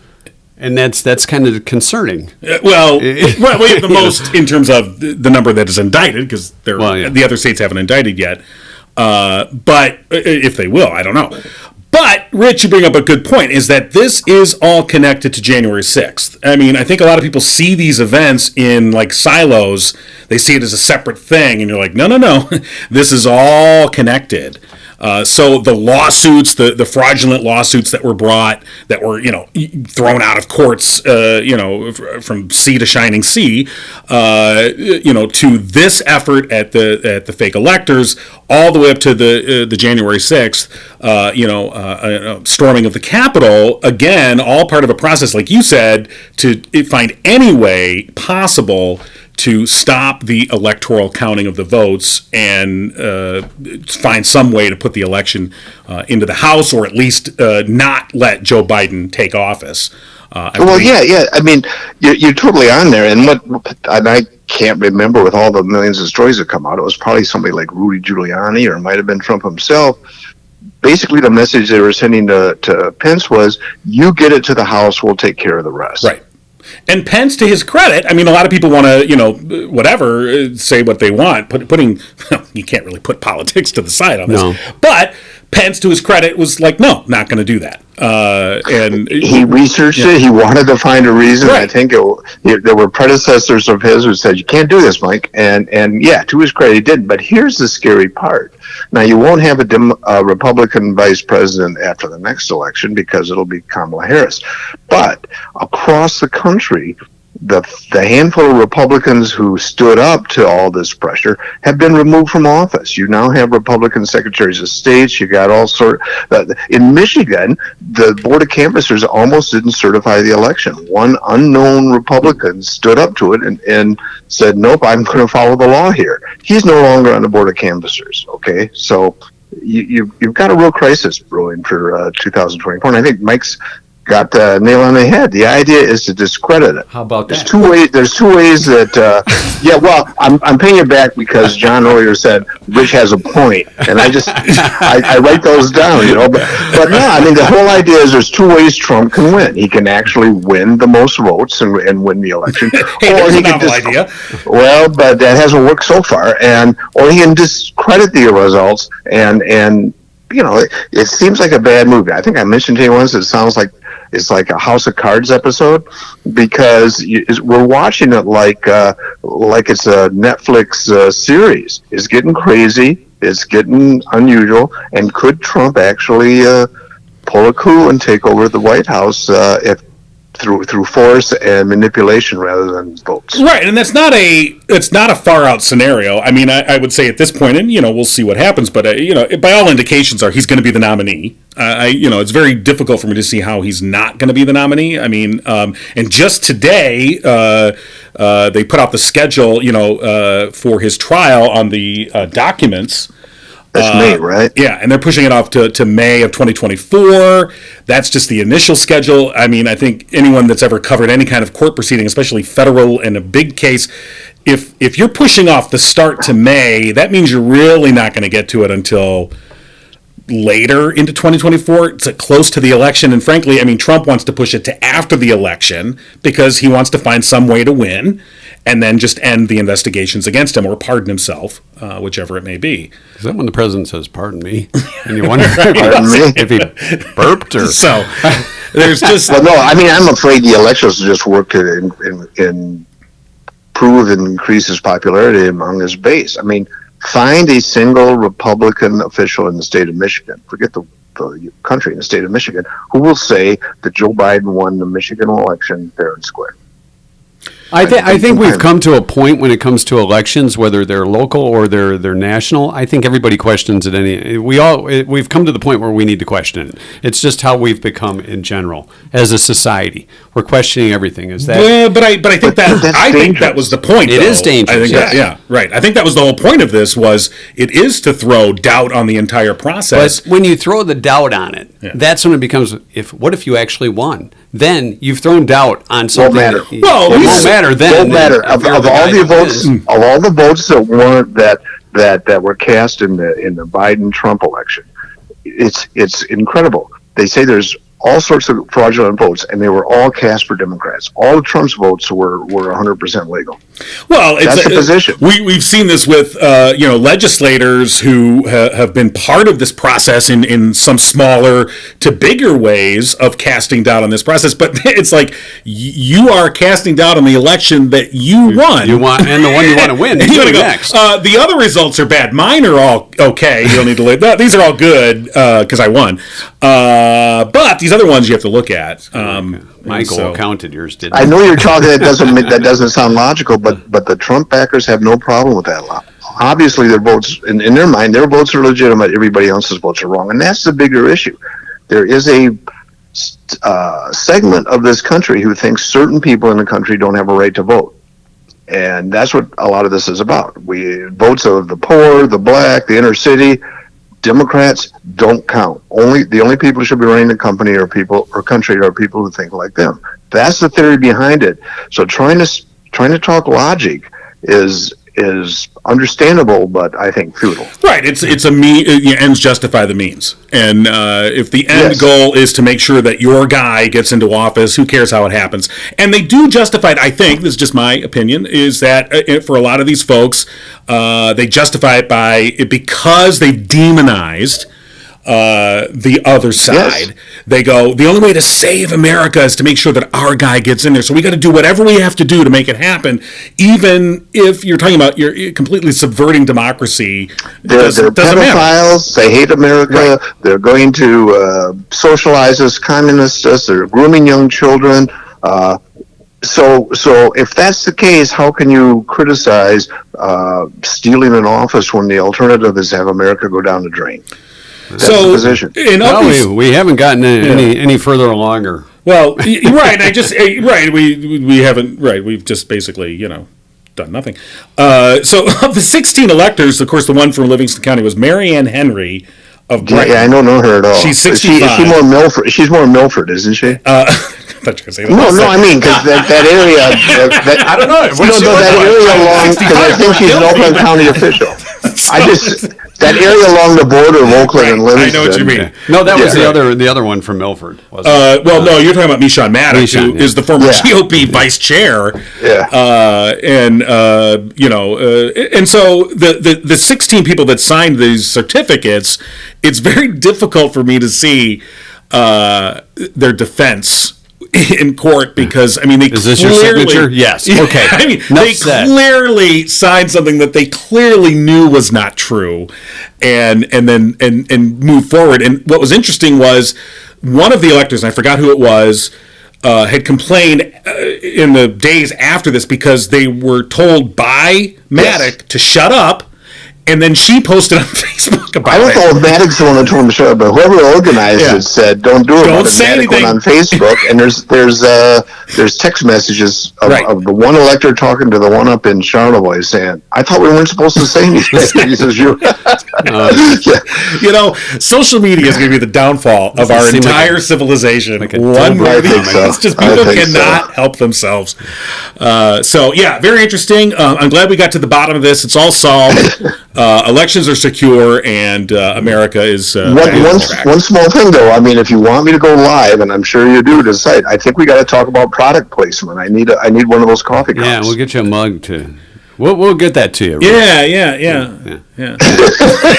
And that's kind of concerning. Well, we have the most in terms of the number that is indicted, because the other states haven't indicted yet. But if they will, I don't know. But, Rich, you bring up a good point, is that this is all connected to January 6th. I mean, I think a lot of people see these events in, like, silos. They see it as a separate thing, and you're like, no. This is all connected. So the lawsuits, the fraudulent lawsuits that were brought, that were, thrown out of courts, from sea to shining sea, to this effort at the fake electors, all the way up to the January 6th, storming of the Capitol, again, all part of a process, like you said, to find any way possible to stop the electoral counting of the votes and find some way to put the election into the House, or at least not let Joe Biden take office. Yeah. I mean, you're totally on there. And I can't remember, with all the millions of stories that come out, it was probably somebody like Rudy Giuliani, or it might have been Trump himself. Basically, the message they were sending to Pence was, you get it to the House, we'll take care of the rest. Right. And Pence, to his credit, I mean, a lot of people want to, say what they want. You can't really put politics to the side on this. No. But Pence, to his credit, was like, no, not going to do that. And he researched it. He wanted to find a reason. Right. I think there were predecessors of his who said, you can't do this, Mike. And yeah, to his credit, he did. But here's the scary part. Now, you won't have a Republican vice president after the next election, because it'll be Kamala Harris. But across the country, the handful of Republicans who stood up to all this pressure have been removed from office. You now have Republican secretaries of state. You got all sort. In Michigan, the Board of Canvassers almost didn't certify the election. One unknown Republican stood up to it and said, "Nope, I'm going to follow the law here." He's no longer on the Board of Canvassers. Okay, so you've got a real crisis brewing for 2024, and I think Mike's got the nail on the head. The idea is to discredit it. How about that? There's two ways that. I'm paying it back because John earlier said Rich has a point, and I write those down, But no, I mean, the whole idea is there's two ways Trump can win. He can actually win the most votes and win the election, or he can idea. Well, but that hasn't worked so far, or he can discredit the results and. It seems like a bad movie. I think I mentioned to you once, it sounds like it's like a House of Cards episode, because we're watching it like it's a Netflix series. It's getting crazy. It's getting unusual. And could Trump actually pull a coup and take over the White House through force and manipulation rather than votes? Right, and it's not a far out scenario. I mean, I would say at this point, and we'll see what happens, but by all indications he's going to be the nominee. It's very difficult for me to see how he's not going to be the nominee. I mean, and just today they put out the schedule, for his trial on the documents. That's May, right? Yeah, and they're pushing it off to May of 2024. That's just the initial schedule. I mean, I think anyone that's ever covered any kind of court proceeding, especially federal and a big case, if you're pushing off the start to May, that means you're really not going to get to it until later into 2024. It's close to the election, and frankly, I mean, Trump wants to push it to after the election because he wants to find some way to win and then just end the investigations against him or pardon himself, whichever it may be. Is that when the president says, "Pardon me," and you wonder Pardon me? if he burped or so? There's just well, no. I mean, I'm afraid the elections will just work to improve and increase his popularity among his base. I mean, find a single Republican official in the state of Michigan. Forget the country, in the state of Michigan, who will say that Joe Biden won the Michigan election fair and square. I think we've come to a point when it comes to elections, whether they're local or they're national. I think everybody questions it. We've come to the point where we need to question it. It's just how we've become in general as a society. We're questioning everything. Is that? Yeah, but I think that was the point. It though. is dangerous. I think right. I think that was the whole point of this. Was it is to throw doubt on the entire process. But when you throw the doubt on it, that's when it becomes. What if you actually won? Then you've thrown doubt on something. Won't matter. Well, it won't matter then. Won't matter. If Of you're the all guy the that votes, wins. of all the votes that weren't that were cast in the Biden-Trump election, it's incredible. They say there's all sorts of fraudulent votes, and they were all cast for Democrats. All of Trump's votes were 100% legal. Well, That's the position. We've seen this with legislators who have been part of this process in some smaller to bigger ways of casting doubt on this process. But it's like you are casting doubt on the election that you won. You want, and the one you want to win. And you too, want to go. next. The other results are bad. Mine are all okay. You don't need to look. These are all good because I won. But these other ones you have to look at. My goal counted. Yours didn't. I know you're talking. That doesn't sound logical, but the Trump backers have no problem with that. Obviously, their votes, in their mind, their votes are legitimate. Everybody else's votes are wrong, and that's the bigger issue. There is a segment of this country who thinks certain people in the country don't have a right to vote, and that's what a lot of this is about. Votes of the poor, the black, the inner city. Democrats don't count. The only people who should be running the country are people who think like them. That's the theory behind it. So trying to talk logic is understandable, but I think futile. Right. It's ends justify the means, and if the end goal is to make sure that your guy gets into office, who cares how it happens? And they do justify it. I think this is just my opinion. Is that for a lot of these folks, they justify it because they've demonized the other side. Yes. They go, the only way to save America is to make sure that our guy gets in there. So we got to do whatever we have to do to make it happen, even if you're talking about you're completely subverting democracy. They're doesn't pedophiles. They hate America. Right. They're going to socialize us, communist us. They're grooming young children. So if that's the case, how can you criticize stealing an office when the alternative is to have America go down the drain? That's the position. We haven't gotten any further along. Well, right. We haven't. Right. We've just basically, done nothing. So of the 16 electors, of course, the one from Livingston County was Mary Ann Henry of Brighton. Yeah, I don't know her at all. She's 65. She's more Milford. She's more Milford, isn't she? I thought you were going to say that. No, I mean, because that area. I don't know. That area along, because I think she's an Oakland County official. That area along the border of Oakland and Livingston. I know what you mean. No, that was the other one from Milford. Wasn't it? No, you're talking about Michon Maddox, who is the former GOP vice chair. Yeah. And so the 16 people that signed these certificates, it's very difficult for me to see their defense in court because they is this your signature? Yes. Okay. They clearly signed something that they clearly knew was not true, and then moved forward. And what was interesting was one of the electors, and I forgot who it was, had complained in the days after this because they were told by Maddox to shut up. And then she posted on Facebook about it. I don't know if Maddox the one that told him to shut up, but whoever organized it said, "Don't do it." Don't say Maddox anything. went on Facebook, and there's text messages of the one elector talking to the one up in Charlevoix saying, "I thought we weren't supposed to say anything." He says, social media is going to be the downfall of our entire civilization. One more of these. It's just people cannot help themselves. Very interesting. I'm glad we got to the bottom of this. It's all solved. Elections are secure, and America is. One small thing, though. I mean, if you want me to go live, and I'm sure you do, to the site, I think we got to talk about product placement. I need one of those coffee cups. Yeah, we'll get you a mug too. We'll get that to you. Rick. Yeah.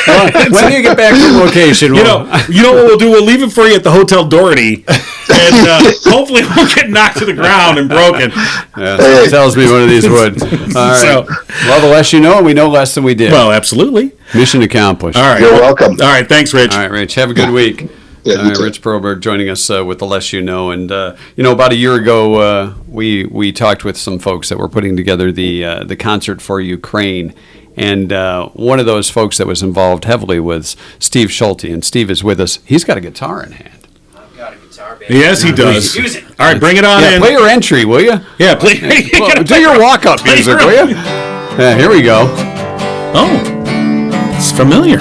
Well, when you get back to the location, you know what we'll do? We'll leave it for you at the Hotel Doherty, and hopefully we'll get knocked to the ground and broken. Yeah, tells me one of these would. All right. Well, the less you know, we know less than we did. Well, absolutely. Mission accomplished. All right. You're welcome. All right. Thanks, Rich. All right, Rich. Have a good week. Yeah, you too. Rich Perlberg joining us with The Less You Know. And, about a year ago, we talked with some folks that were putting together the concert for Ukraine. And one of those folks that was involved heavily was Steve Schulte. And Steve is with us. He's got a guitar in hand. I've got a guitar, baby. Yes, he does. Use it. All right, bring it on in. Play your entry, will you? Yeah, play. Well, do your walk-up music, will you? Yeah, here we go. Oh, it's familiar.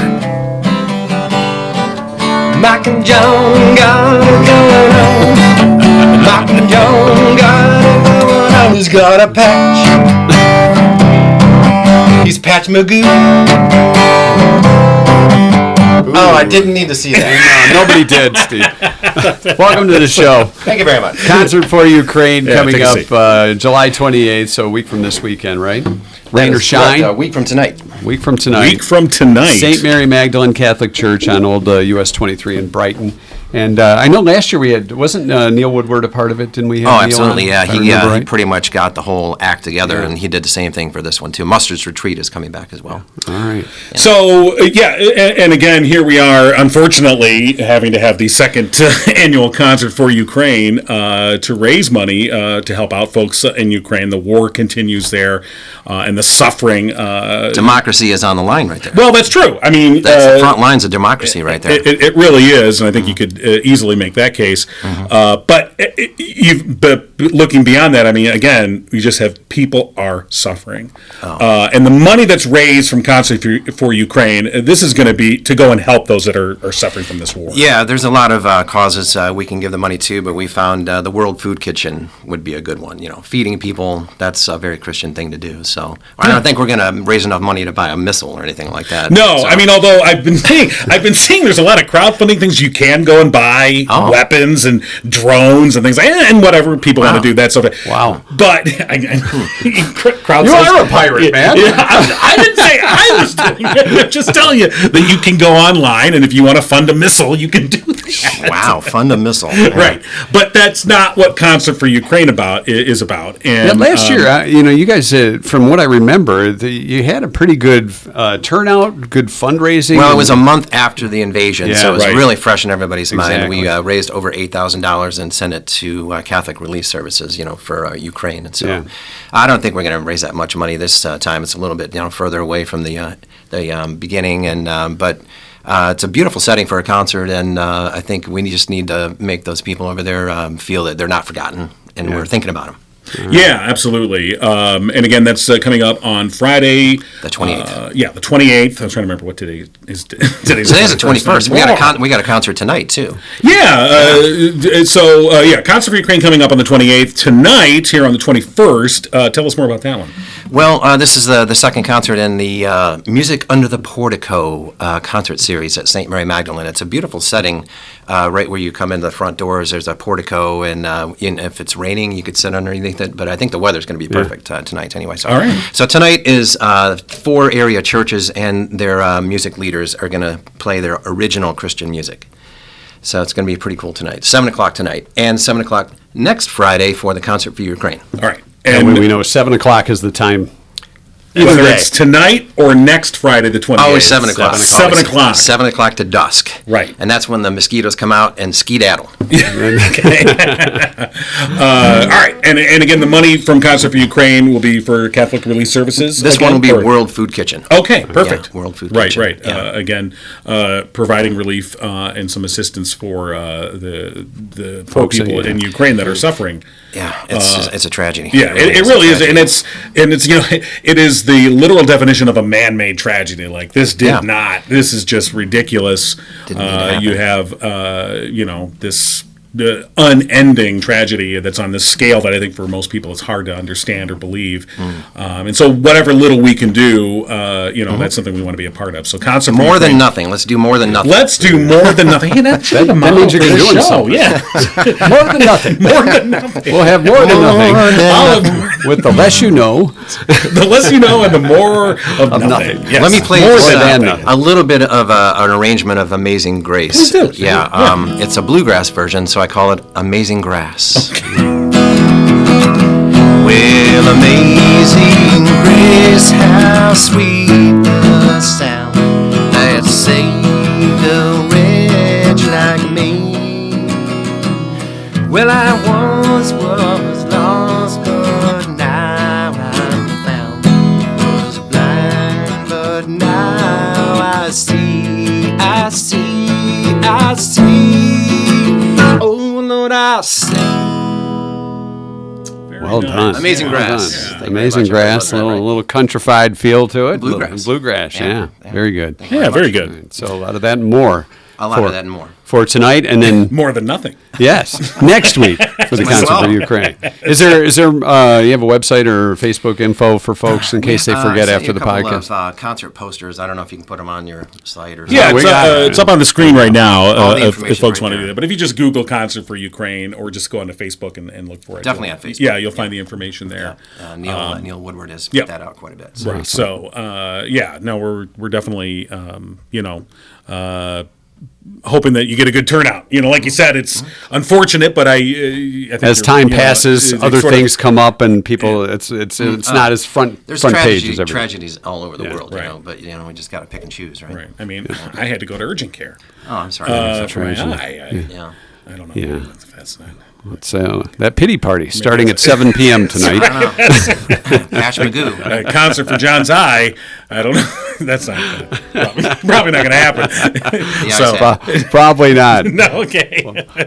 Mike and John got it going on. Mike and John got it going on. Who's got a patch? He's Patch Magoo. Oh, I didn't need to see that. No, nobody did, Steve. Welcome to the show. Thank you very much. Concert for Ukraine coming take a seat. up July 28th, so a week from this weekend, right? Rain or That is shine? correct, a week from tonight. Week from tonight. Week from tonight. St. Mary Magdalene Catholic Church on Old US 23 in Brighton. And I know last year we had, wasn't Neil Woodward a part of it? Didn't we have Oh, Neil absolutely, on? yeah. If I He remember right? pretty much got the whole act together, Yeah. and he did the same thing for this one, too. Mustard's Retreat is coming back as well. All right. So, and again, here we are, unfortunately, having to have the second annual concert for Ukraine to raise money to help out folks in Ukraine. The war continues there, and the suffering. Democracy is on the line right there. Well, that's true. I mean, That's the front lines of democracy right there. It really is, and I think you could easily make that case. But looking beyond that, I mean, again, we just have people are suffering, and the money that's raised from Concert for Ukraine, this is going to be to go and help those that are suffering from this war. Yeah, there's a lot of causes we can give the money to, but we found the World Food Kitchen would be a good one. You know, feeding people, that's a very Christian thing to do. So I don't think we're going to raise enough money to buy a missile or anything like that. No, So- I mean, although I've been seeing there's a lot of crowdfunding things you can go and buy weapons and drones and things like and whatever people want to do that sort of. Wow. But crowd. You are a pirate, man. Yeah, I didn't say I was doing it. I'm just telling you that you can go online, and if you want to fund a missile, you can do that. Wow, fund a missile. Right, but that's not what Concert for Ukraine is about. And Yeah, last year, you guys, from what I remember, you had a pretty good turnout, good fundraising. Well, it was a month after the invasion, Yeah, so it was right. really fresh in everybody's mind. Exactly. We raised over $8,000 and sent it to Catholic Relief Services, for Ukraine. And so Yeah. I don't think we're going to raise that much money this time. It's a little bit further away from the beginning, and but it's a beautiful setting for a concert, and I think we just need to make those people over there feel that they're not forgotten, and we're thinking about them. Yeah, absolutely. And again, that's coming up on Friday, The 28th. The 28th. I was trying to remember what today is. Today's Today's the 21st. We got a concert tonight too. Yeah. So Concert for Ukraine coming up on the 28th tonight. Here on the 21st. Tell us more about that one. Well, this is the second concert in the Music Under the Portico concert series at St. Mary Magdalene. It's a beautiful setting right where you come in the front doors. There's a portico, and if it's raining, you could sit underneath it. But I think the weather's going to be perfect tonight anyway. So. All right. So tonight is 4 area churches, and their music leaders are going to play their original Christian music. So it's going to be pretty cool tonight. 7 o'clock tonight, and 7 o'clock next Friday for the Concert for Ukraine. All right. And we know 7 o'clock is the time. whether today. it's tonight or next Friday, the 28th. Always 7 o'clock. 7 o'clock. 7 o'clock to dusk. Right. And that's when the mosquitoes come out and skedaddle. All right, and again, the money from Concert for Ukraine will be for Catholic Relief Services. This again, one will be or- World Food Kitchen. Okay, perfect. Yeah, World Food Right, Kitchen. right. Yeah. Again, providing relief and some assistance for the poor Folks in- people in Ukraine that are suffering. Yeah, it's a tragedy. Yeah, it really is, and it's it is the literal definition of a man-made tragedy. Like this did Yeah. not. This is just ridiculous. Didn't need to happen. You have this the unending tragedy that's on this scale that I think for most people it's hard to understand or believe. And so whatever little we can do, that's something we want to be a part of. So concert for More than Ukraine. nothing. Let's do more than nothing. Let's do more than nothing. Hey, that means you're doing something. Yeah, More than nothing. more than nothing. We'll have more than nothing. With the less you know, The less you know, and the more of nothing. nothing. Yes. Let me play More just, than nothing. a little bit of an arrangement of Amazing Grace. Please do. Yeah, it's a bluegrass version, so I call it Amazing Grass. Well, amazing grace, how sweet the sound that saved a wretch like me. Well, I once was lost, but now I'm found. Was blind, but now I see, I see, I see. Oh, Lord, I sing. Well done. Amazing Well Grass. done. Yeah, thank you Amazing very much. Grass. I love that, A little countrified feel to it. Bluegrass. Bluegrass, yeah. Very good. Yeah, very good. So a lot of that and more. A lot of that and more. For tonight, and then More than nothing. yes, next week for the Might as concert for well. Ukraine. Is there you have a website or Facebook info for folks in case they forget I sent after you the a couple podcast? Of, concert posters. I don't know if you can put them on your site or Yeah, something. it's up on the screen right now All the if information folks right want to there. do that. But if you just Google Concert for Ukraine or just go onto Facebook and look for it. Definitely you'll- on Facebook. Yeah, you'll find the information there. Neil Woodward has yep. put that out quite a bit. So. Right. So, we're definitely, hoping that you get a good turnout. Like you said, it's unfortunate, but I think As time you're, passes, it's other sort of- things come up, and people, it's not as front There's page as everything. tragedies all over the world, right. But we just got to pick and choose, right? Right. I mean, I had to go to urgent care Oh, I'm sorry. for my Urgent. eye. yeah. I don't know. Yeah. That's not. It's, that pity party starting at 7 p.m. tonight. Ash Magoo. A concert for John's eye. I don't know. That's not probably not going to happen. So, Probably not. No. Okay.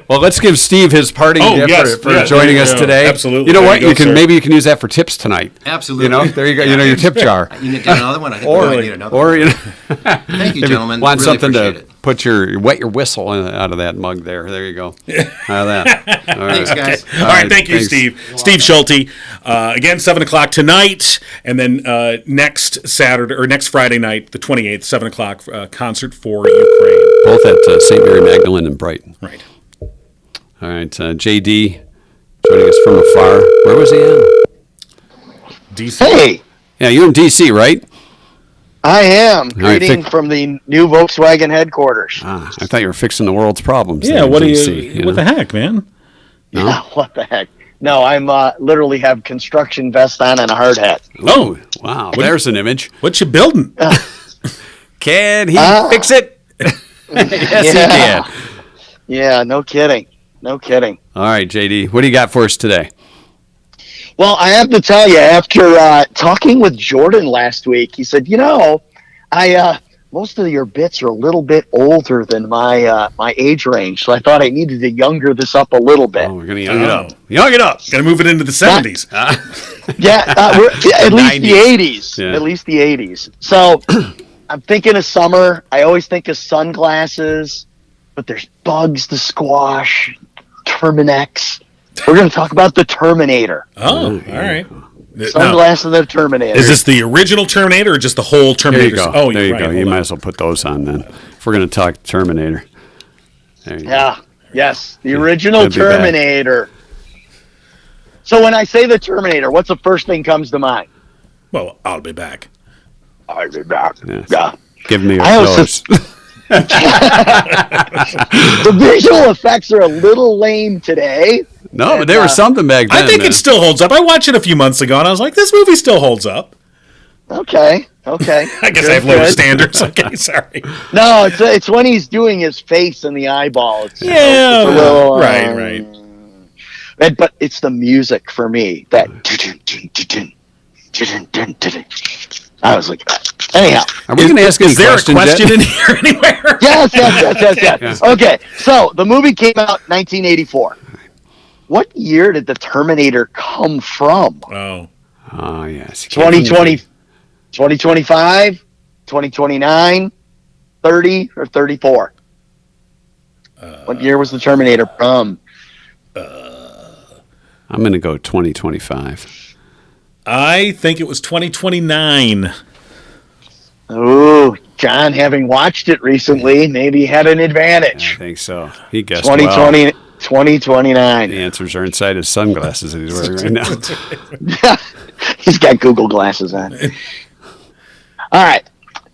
Well, let's give Steve his parting gift yes, for yeah, joining there us you go. today. Absolutely. You know There what? you go, sir. Maybe you can use that for tips tonight. absolutely. There you go. Your tip jar. You need another one? I think Or we might need another or one. you Thank you, maybe gentlemen. want Really something appreciate to it. put wet your whistle out of that mug there. There you go. Out of that. All right. Thanks, guys. All right, thank you, thanks. Steve. Steve Schulte. Again, 7:00 tonight, and then next Saturday or next Friday night, the 28th, 7:00 concert for Ukraine. Both at St. Mary Magdalene in Brighton. Right. All right, JD joining us from afar. Where was he at? DC. Hey, Yeah, you're in D.C., right? I am right, greeting from the new Volkswagen headquarters. I thought you were fixing the world's problems. Yeah. there in What do DC, you? What the heck, man? No? Yeah, what the heck? No, I'm literally have construction vest on and a hard hat. Oh, wow. There's an image. What you building? Can he fix it? Yes, he Yeah. can. Yeah, no kidding. No kidding. All right, JD, what do you got for us today? Well, I have to tell you, after talking with Jordan last week, he said, I most of your bits are a little bit older than my my age range, so I thought I needed to younger this up a little bit. Oh, we're going to young it up. Young it up. Got to move it into the 70s. Yeah, at least the 80s. Yeah. At least the 80s. So I'm thinking of summer. I always think of sunglasses, but there's bugs to squash, Terminex. We're going to talk about the Terminator. Oh, all right. Now, Sunglasses of the Terminator. is this the original Terminator or just the whole There Terminator? you go. Oh, there you're you right. go. Hold You on. might as well put those on then. If we're going to talk Terminator. There you go. Yeah. Yes. The original Good to be back. Terminator. So when I say the Terminator, what's the first thing comes to mind? Well, I'll be back. I'll be back. Yes. Yeah. Give me your I was clothes. The visual effects are a little lame today. No, but there was something back then. I think man. it still holds up. I watched it a few months ago, and I was like, this movie still holds up. Okay. Okay. I guess Good, I have lower good. standards. Okay, sorry. No, it's when he's doing his face and the eyeball. It's, Yeah, it's a little, right. But it's the music for me. That. I was like, anyhow. Are we going to ask any Is there a questions question yet? in here anywhere? Yes. Okay, so the movie came out 1984. What year did the Terminator come from? Oh, Oh, yes. 2020, 2025, 2029, 30, or 34? What year was the Terminator from? I'm going to go 2025. I think it was 2029. Ooh, John, having watched it recently, maybe had an I advantage. think so. He guessed 2020, well. 2029. The answers are inside his sunglasses that he's wearing right now. He's got Google glasses on. All right.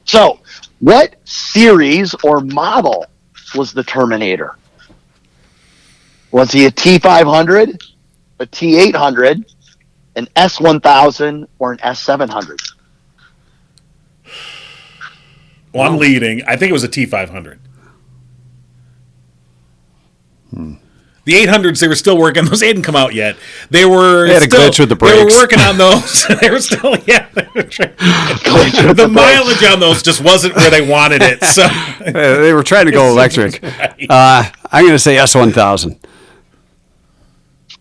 So, what series or model was the Terminator? Was he a T500, a T800, an S1000, or an S700? Well, I'm leading. I think it was a T500. The 800s, they were still working. Those hadn't come out yet. They were. They had a glitch with the They were brakes. working on those. They were still. Yeah. The mileage on those just wasn't where they wanted it. So They were trying to go electric. I'm going to say S1000.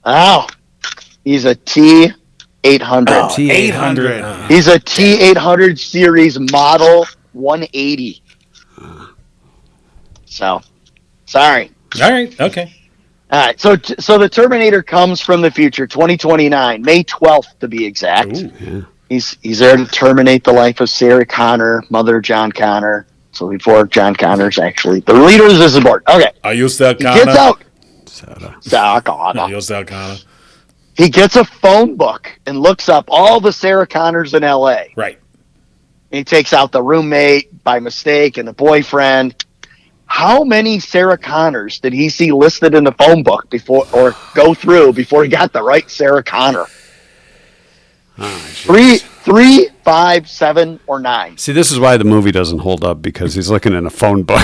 Oh, he's a T800. T800. He's a T800 series model 180. So, sorry. all right, okay. All right, so the Terminator comes from the future, 2029, May 12th to be exact. He's there to terminate the life of Sarah Connor, mother of John Connor. So before John Connor's actually the leader of this board. Okay, I used that he Connor. gets out. I used that Connor. He gets a phone book and looks up all the Sarah Connors in L.A. Right. He takes out the roommate by mistake and the boyfriend. How many Sarah Connors did he see listed in the phone book before he got the right Sarah Connor? 3, 5, 7, or 9. See, this is why the movie doesn't hold up, because he's looking in a phone book.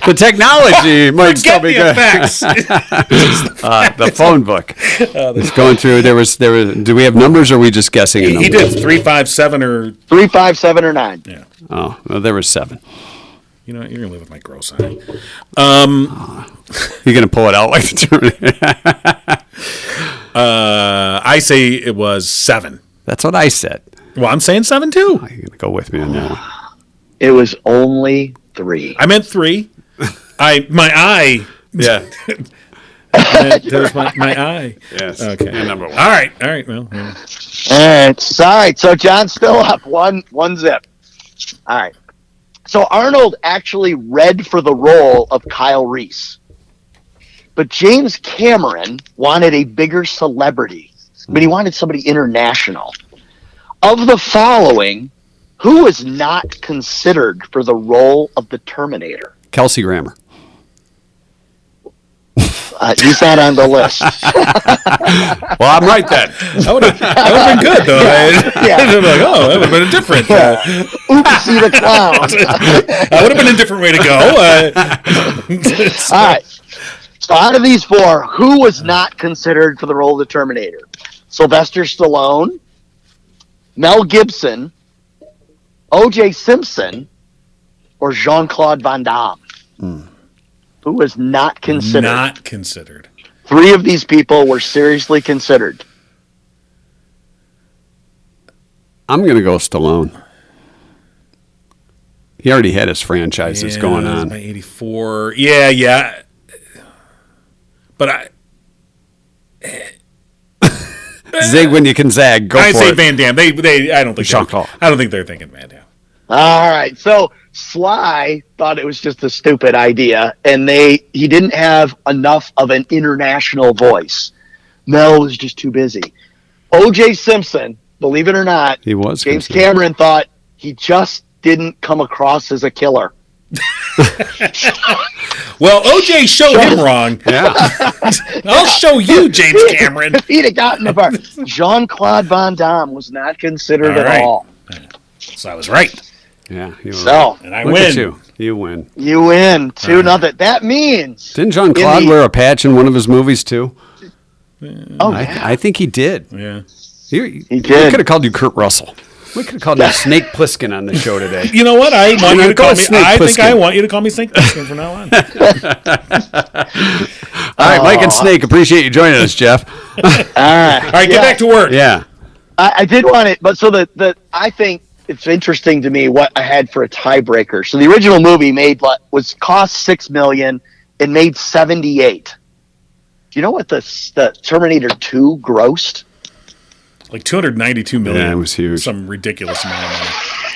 The technology might still be good. Effects. The phone book. It's going through. There was. Do we have numbers, or are we just guessing? He did 3, 5, 7, or 3, 5, 7, or 9. yeah. Oh, well, there was 7. You know, you're gonna live with my gross eye. You're gonna pull it out like the Terminator. I say it was 7. That's what I said. Well, I'm saying 7 too. You're gonna go with me on that one. It was only 3. I meant 3. My eye. Yeah. There's my eye. Yes. Okay. And number 1. All right. Well, yeah. All right. Sorry. So John's still up. One zip. All right. So Arnold actually read for the role of Kyle Reese. But James Cameron wanted a bigger celebrity. But he wanted somebody international. Of the following, who was not considered for the role of the Terminator? Kelsey Grammer. He's not on the list. Well, I'm right then. That would have been good, though. Yeah. I'd be like, oh, that would have been a different. Oopsie the clown. That would have been a different way to go. All right. So out of these 4, who was not considered for the role of the Terminator? Sylvester Stallone, Mel Gibson, O.J. Simpson, or Jean-Claude Van Damme? Who was not considered? Not considered. 3 of these people were seriously considered. I'm going to go Stallone. He already had his franchises going on. By 84. Yeah. But Zig when you can zag. Go I for say it. Van Damme. They. I don't think. Jean-Claude. I don't think they're thinking Van Damme. All right. So Sly thought it was just a stupid idea, and he didn't have enough of an international voice. Mel was just too busy. O.J. Simpson, believe it or not, He was James considered. Cameron thought he just didn't come across as a killer. Well, OJ showed him wrong. Yeah. I'll show you, James Cameron. If he'd have gotten the part, Jean-Claude Van Damme was not considered All at right. all. So I was right. Yeah. You were So And I Look win. at you. You win. you win 2-0. That means Didn't Jean-Claude In the- wear a patch in one of his movies too? oh yeah, I think he did. Yeah. He did. could have called you Kurt Russell. We could have called you Snake Plissken on the show today. You know what? I want you to Go call with me. Snake I think I Plissken. want you to call me Snake Plissken from now on. All right, Mike and Snake, appreciate you joining us, Jeff. all right. All right, get back to work. Yeah. I did want it, but so I think it's interesting to me what I had for a tiebreaker. So the original movie was cost $6 million and made $78. Do you know what the Terminator 2 grossed? Like 292 million. Yeah, it was huge. Some ridiculous amount of money.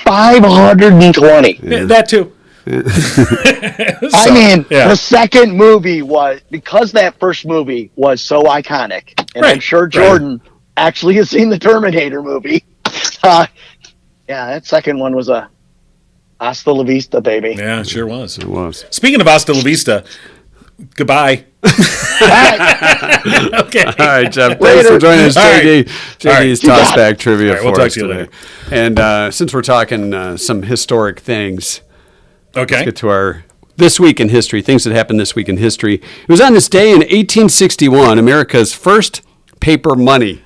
520. Yeah, that too. I mean, yeah. the second movie was, because that first movie was so iconic, and I'm Right, sure Jordan actually has seen the Terminator movie. Yeah, that second one was a hasta la vista, baby. Yeah, it sure was. It was. Speaking of hasta la vista, goodbye. Okay. All right, Jeff. Thanks Later. for joining us, All right. JD's All right. Toss Back Trivia All right, we'll for talk us to you today. later. And since we're talking some historic things, Okay. let's get to our this week in history, things that happened this week in history. It was on this day in 1861, America's first paper money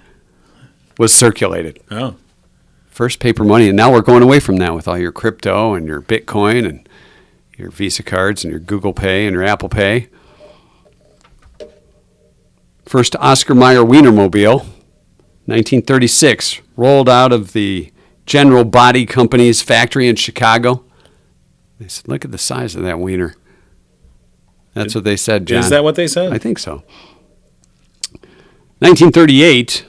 was circulated. Oh. First paper money, and now we're going away from that with all your crypto and your Bitcoin and your Visa cards and your Google Pay and your Apple Pay. First Oscar Mayer Wienermobile, 1936, rolled out of the General Body Company's factory in Chicago. They said, look at the size of that wiener. That's what they said, John. Is that what they said? I think so. 1938,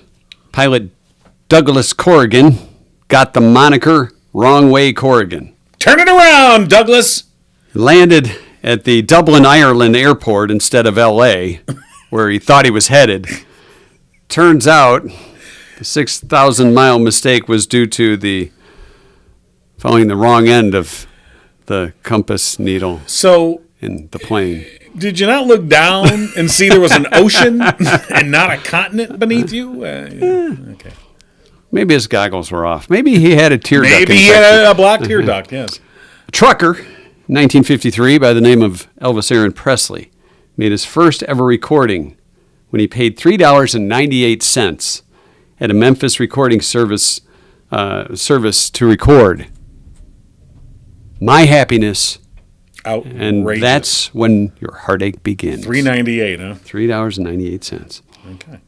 pilot Douglas Corrigan got the moniker Wrong Way Corrigan. Turn it around, Douglas. Landed at the Dublin, Ireland airport instead of L.A., where he thought he was headed. Turns out the 6,000-mile mistake was due to the following the wrong end of the compass needle in the plane. Did you not look down and see there was an ocean and not a continent beneath you? Okay. Maybe his goggles were off. Maybe he had a tear duct Maybe he infection. had a blocked tear duct, yes. A trucker, 1953, by the name of Elvis Aaron Presley, made his first ever recording when he paid $3.98 at a Memphis recording service to record My Happiness. Outrageous. And that's when your heartache begins. $3.98, huh? $3.98. Okay.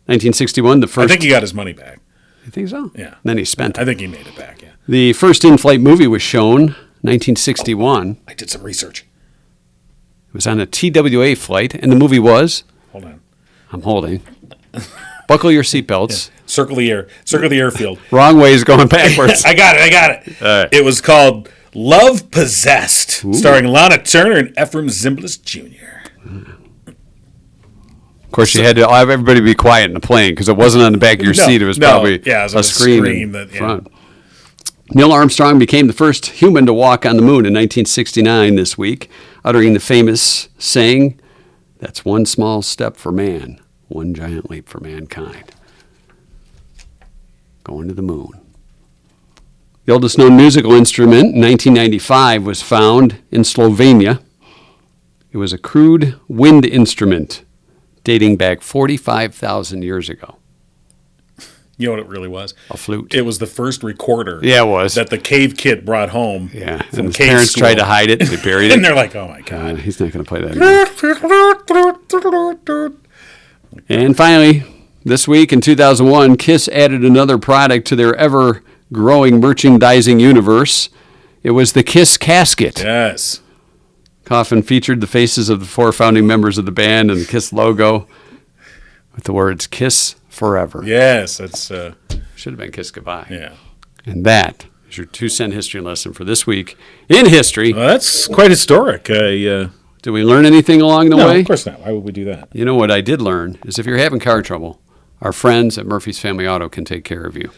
1961, the first... I think he got his money back. You think so? Yeah. Then he spent it. I think he made it back, yeah. The first in-flight movie was shown, 1961. I did some research. It was on a TWA flight, and the movie was... Hold on. I'm holding. Buckle your seatbelts. Yeah. Circle the airfield. Wrong way is going backwards. I got it. All right. It was called Love Possessed, starring Lana Turner and Ephraim Zimbalist Jr. Of course, you had to have everybody be quiet in the plane because it wasn't on the back of your seat. It was probably it was a screen in that, yeah. front. Neil Armstrong became the first human to walk on the moon in 1969 this week, uttering the famous saying, "That's one small step for man, one giant leap for mankind." Going to the moon. The oldest known musical instrument in 1995 was found in Slovenia. It was a crude wind instrument dating back 45,000 years ago. You know what it really was? A flute. It was the first recorder. Yeah, it was. That the cave kid brought home. Yeah, from and his cave parents school. tried to hide it. They buried it. And they're like, oh my God. He's not going to play that anymore. And finally, this week in 2001, Kiss added another product to their ever-growing merchandising universe. It was the Kiss casket. Yes. Coffin featured the faces of the 4 founding members of the band and the Kiss logo with the words Kiss Forever. Yes, that's... Should have been Kiss Goodbye. Yeah. And that is your 2-cent history lesson for this week in history. Well, that's quite historic. Did we learn anything along the No, way? of course not. Why would we do that? You know what I did learn is if you're having car trouble, our friends at Murphy's Family Auto can take care of you.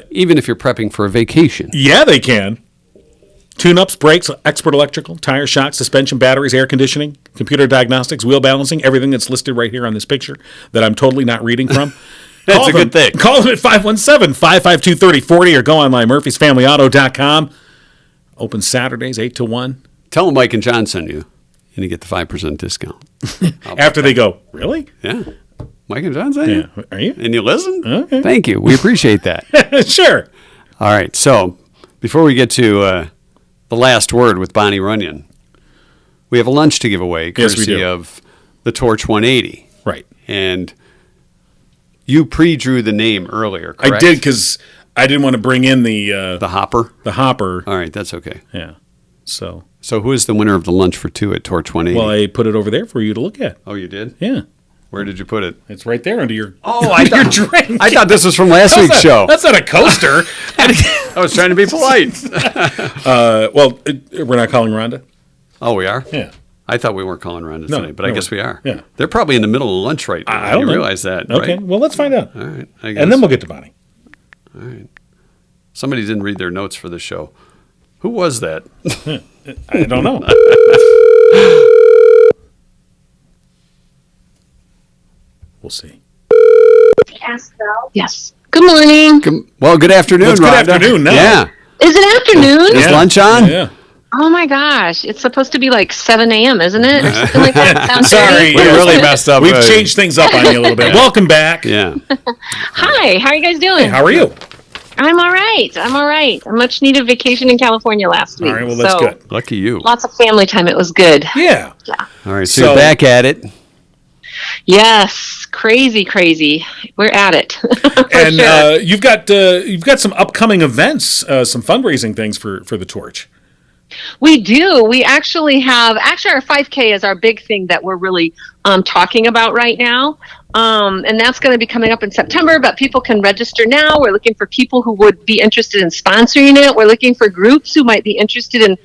Even if you're prepping for a vacation. Yeah, they can. Tune-ups, brakes, expert electrical, tire shocks, suspension, batteries, air conditioning, computer diagnostics, wheel balancing, everything that's listed right here on this picture that I'm totally not reading from. That's a good thing. Call them at 517-552-3040 or go online, murphysfamilyauto.com. Open Saturdays, 8 to 1. Tell them Mike and John sent you, and you get the 5% discount. After they go, really? Yeah. Mike and John sent you? Yeah. Are you? And you listen? Okay. Thank you. We appreciate that. Sure. All right. So before we get to the last word with Bonnie Runyon, we have a lunch to give away, Yes, we courtesy do. of the Torch 180. Right. And you pre-drew the name earlier, correct? I did because I didn't want to bring in the hopper? The hopper. All right, that's okay. Yeah. So who is the winner of the lunch for 2 at Torch 180? Well, I put it over there for you to look at. Oh, you did? Yeah. Where did you put it? It's right there under your I your thought, drink. I thought this was from last week's show. That's not a coaster. I was trying to be polite. We're not calling Rhonda? Oh, we are? Yeah. I thought we weren't calling Rhonda today, but I guess we are. Yeah. They're probably in the middle of lunch right now. I don't you know. realize that, Okay. right? Well, let's find out. All right. I guess. And then we'll get to Bonnie. All right. Somebody didn't read their notes for the show. Who was that? I don't know. We'll see. Yes. Good morning. Well, good afternoon, Well, it's good Rhonda. afternoon now. Yeah. Is it afternoon? Is lunch on? Yeah. Oh my gosh, it's supposed to be like 7 a.m., isn't it? Or something like that. Sounds Sorry, great. We really messed up. We've changed things up on you a little bit. Welcome back. Yeah. Hi, how are you guys doing? Hey, how are you? I'm all right. A much needed vacation in California last week. All right, well, that's so, good. Lucky you. Lots of family time. It was good. Yeah. All right, so So- you're back at it. Yes, crazy. We're at it. For And sure. you've got some upcoming events, some fundraising things for the Torch. We do. We actually our 5K is our big thing that we're really talking about right now. And that's going to be coming up in September, but people can register now. We're looking for people who would be interested in sponsoring it. We're looking for groups who might be interested in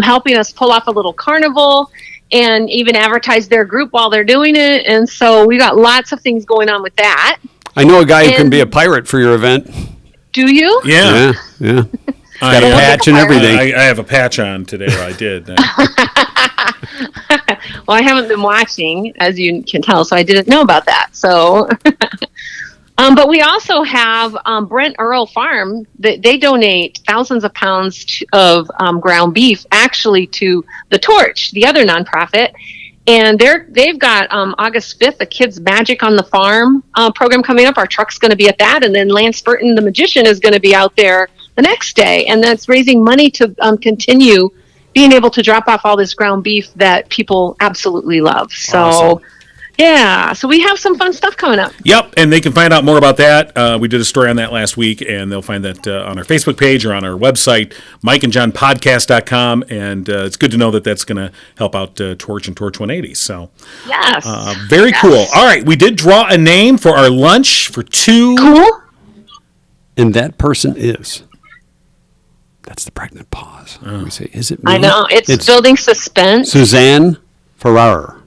helping us pull off a little carnival and even advertise their group while they're doing it. And so we got lots of things going on with that. I know a guy who can And- be a pirate for your event. Do you? Yeah. Yeah. I, Got a patch and everything. I have a patch on today, or I did. Well, I haven't been watching, as you can tell, so I didn't know about that. So, but we also have Brent Earl Farm. They donate thousands of pounds of ground beef, actually, to the Torch, the other nonprofit. And they've got August 5th, a Kids Magic on the Farm program coming up. Our truck's going to be at that, and then Lance Burton, the magician, is going to be out there the next day, and that's raising money to continue being able to drop off all this ground beef that people absolutely love. So, Awesome. Yeah, so we have some fun stuff coming up. Yep, and they can find out more about that. We did a story on that last week, and they'll find that on our Facebook page or on our website, mikeandjohnpodcast.com, and it's good to know that that's going to help out Torch and Torch 180. So, Yes. very cool. All right, we did draw a name for our lunch for two. Cool. And that person is. That's the pregnant pause. We say, is it me? I know. It's building suspense. Suzanne Ferrar.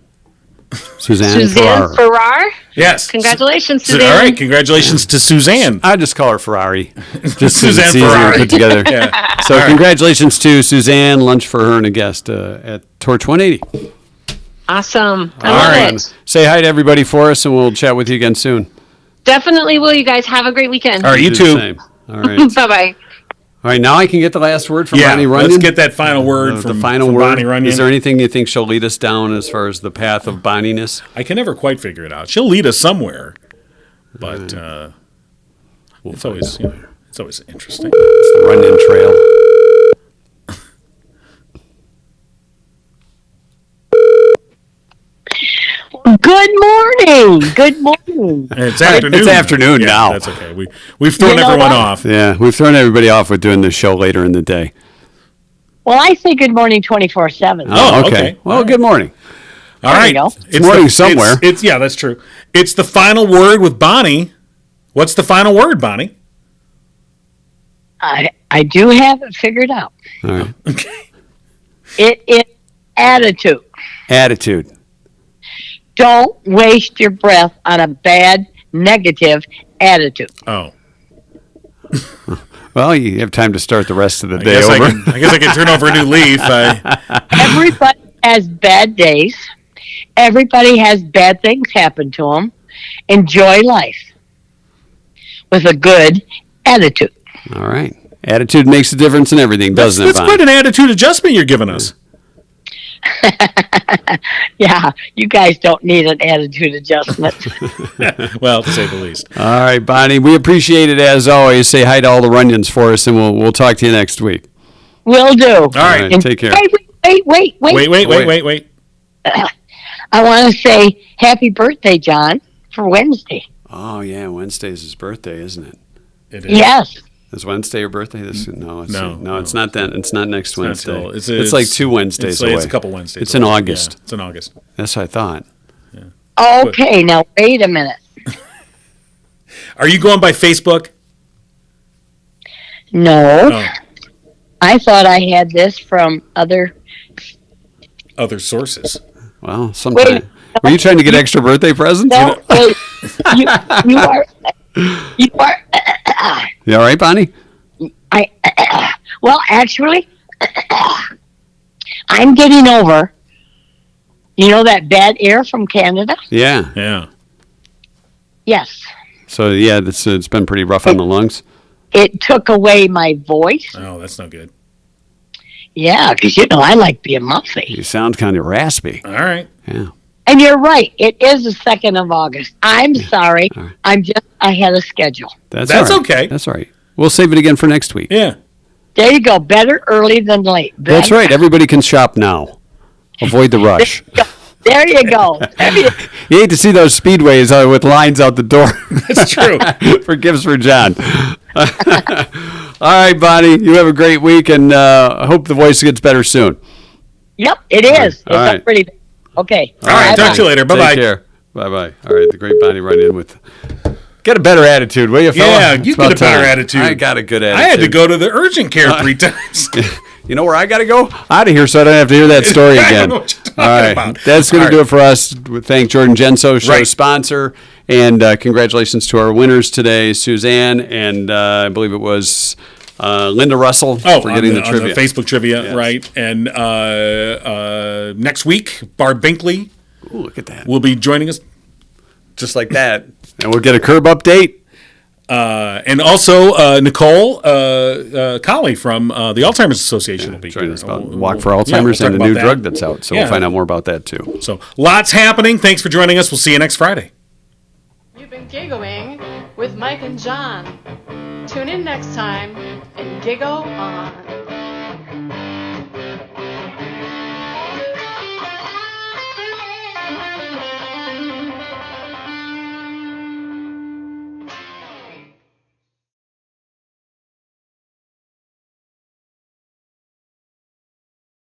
Suzanne Ferrar. Ferrar. Yes. Congratulations, So, Suzanne. all right, congratulations to Suzanne. I just call her Ferrari. Just so Suzanne it's easier to Ferrari. put together. Yeah. So congratulations to Suzanne. Lunch for her and a guest at Torch 180. Awesome. I All love right. it. Say hi to everybody for us, and we'll chat with you again soon. Definitely will. You guys have a great weekend. All right, you Do the too. same. All right. Bye-bye. All right, now I can get the last word from Yeah, Bonnie Runyon. let's get that final word The from final from word. Bonnie Runyon. Is there anything you think she'll lead us down as far as the path of Bonniness? I can never quite figure it out. She'll lead us somewhere, but it's always it's always interesting. It's the Runyon Trail. Good morning. Good morning. It's afternoon. It's afternoon Yeah, now. That's okay. We've thrown You know everyone what? off. Yeah, we've thrown everybody off with doing this show later in the day. Well, I say good morning 24/7. Oh, okay. Well, good morning. All There right. you go. It's morning somewhere. It's yeah, that's true. It's the final word with Bonnie. What's the final word, Bonnie? I do have it figured out. All right. It is attitude. Attitude. Don't waste your breath on a bad, negative attitude. Oh, Well, you have time to start the rest of the I day guess over. I guess I can turn over a new leaf. Everybody has bad days. Everybody has bad things happen to them. Enjoy life with a good attitude. All right. Attitude makes a difference in everything, doesn't That's it, quite Bonnie? an attitude adjustment you're giving us. Yeah, you guys don't need an attitude adjustment. Well, to say the least. All right, Bonnie, we appreciate it as always. Say hi to all the Runyons for us, and we'll talk to you next week. Will do. All right. And take care. Wait. Wait. I want to say happy birthday, John, for Wednesday. Oh, yeah, Wednesday's his birthday, isn't it? It is. Yes. Is Wednesday your birthday? No, No. it's not that. It's not next Not Wednesday. till- It's like 2 Wednesdays away. It's a couple Wednesdays. It's in away. August. Yeah, it's in August. That's what I thought. Okay, now wait a minute. Are you going by Facebook? No, Oh, I thought I had this from other. other sources. Well, sometime. Were you trying to get extra birthday presents? No, wait. You are. You are. You all right, Bonnie? Well, actually, I'm getting over. You know that bad air from Canada? Yeah. Yeah. Yes. So, yeah, it's been pretty rough on the lungs. It took away my voice. Oh, that's no good. Yeah, because I like being mouthy. You sound kind of raspy. All right. Yeah. And you're right. It is the 2nd of August. I'm sorry. I'm just ahead of schedule. That's That's all right. okay. That's all right. We'll save it again for next week. Yeah. There you go. Better early than late. That's right. Everybody can shop now. Avoid the rush. There you go. You hate to see those speedways with lines out the door. That's true. For gifts for John. All right, Bonnie. You have a great week, and I hope the voice gets better soon. Yep, it is. All right. It's pretty. Okay. All right. Talk to you later. Bye-bye. Take care. Bye-bye. All right, the great Bonnie running in with... Get a better attitude, will you, fella? Yeah, It's you about get a better time. attitude. I got a good attitude. I had to go to the urgent care 3 times. You know where I got to go? Out of here so I don't have to hear that story I again. don't know what you're talking All right. about. That's going All to do right. it for us. We thank Jordan Genso, show Right. sponsor. And congratulations to our winners today, Suzanne, and I believe it was Linda Russell for getting the trivia. On the Facebook trivia, Yes. right. And next week, Barb Binkley Ooh, look at that. will be joining us. Just like that. And we'll get a curb update. And also Nicole Colley from the Alzheimer's Association will be Join here. us about We'll- Walk for we'll- yeah, Alzheimer's we'll and a talk new about drug that. that's out. So Yeah. we'll find out more about that, too. So lots happening. Thanks for joining us. We'll see you next Friday. You've been giggling with Mike and John. Tune in next time and giggle on.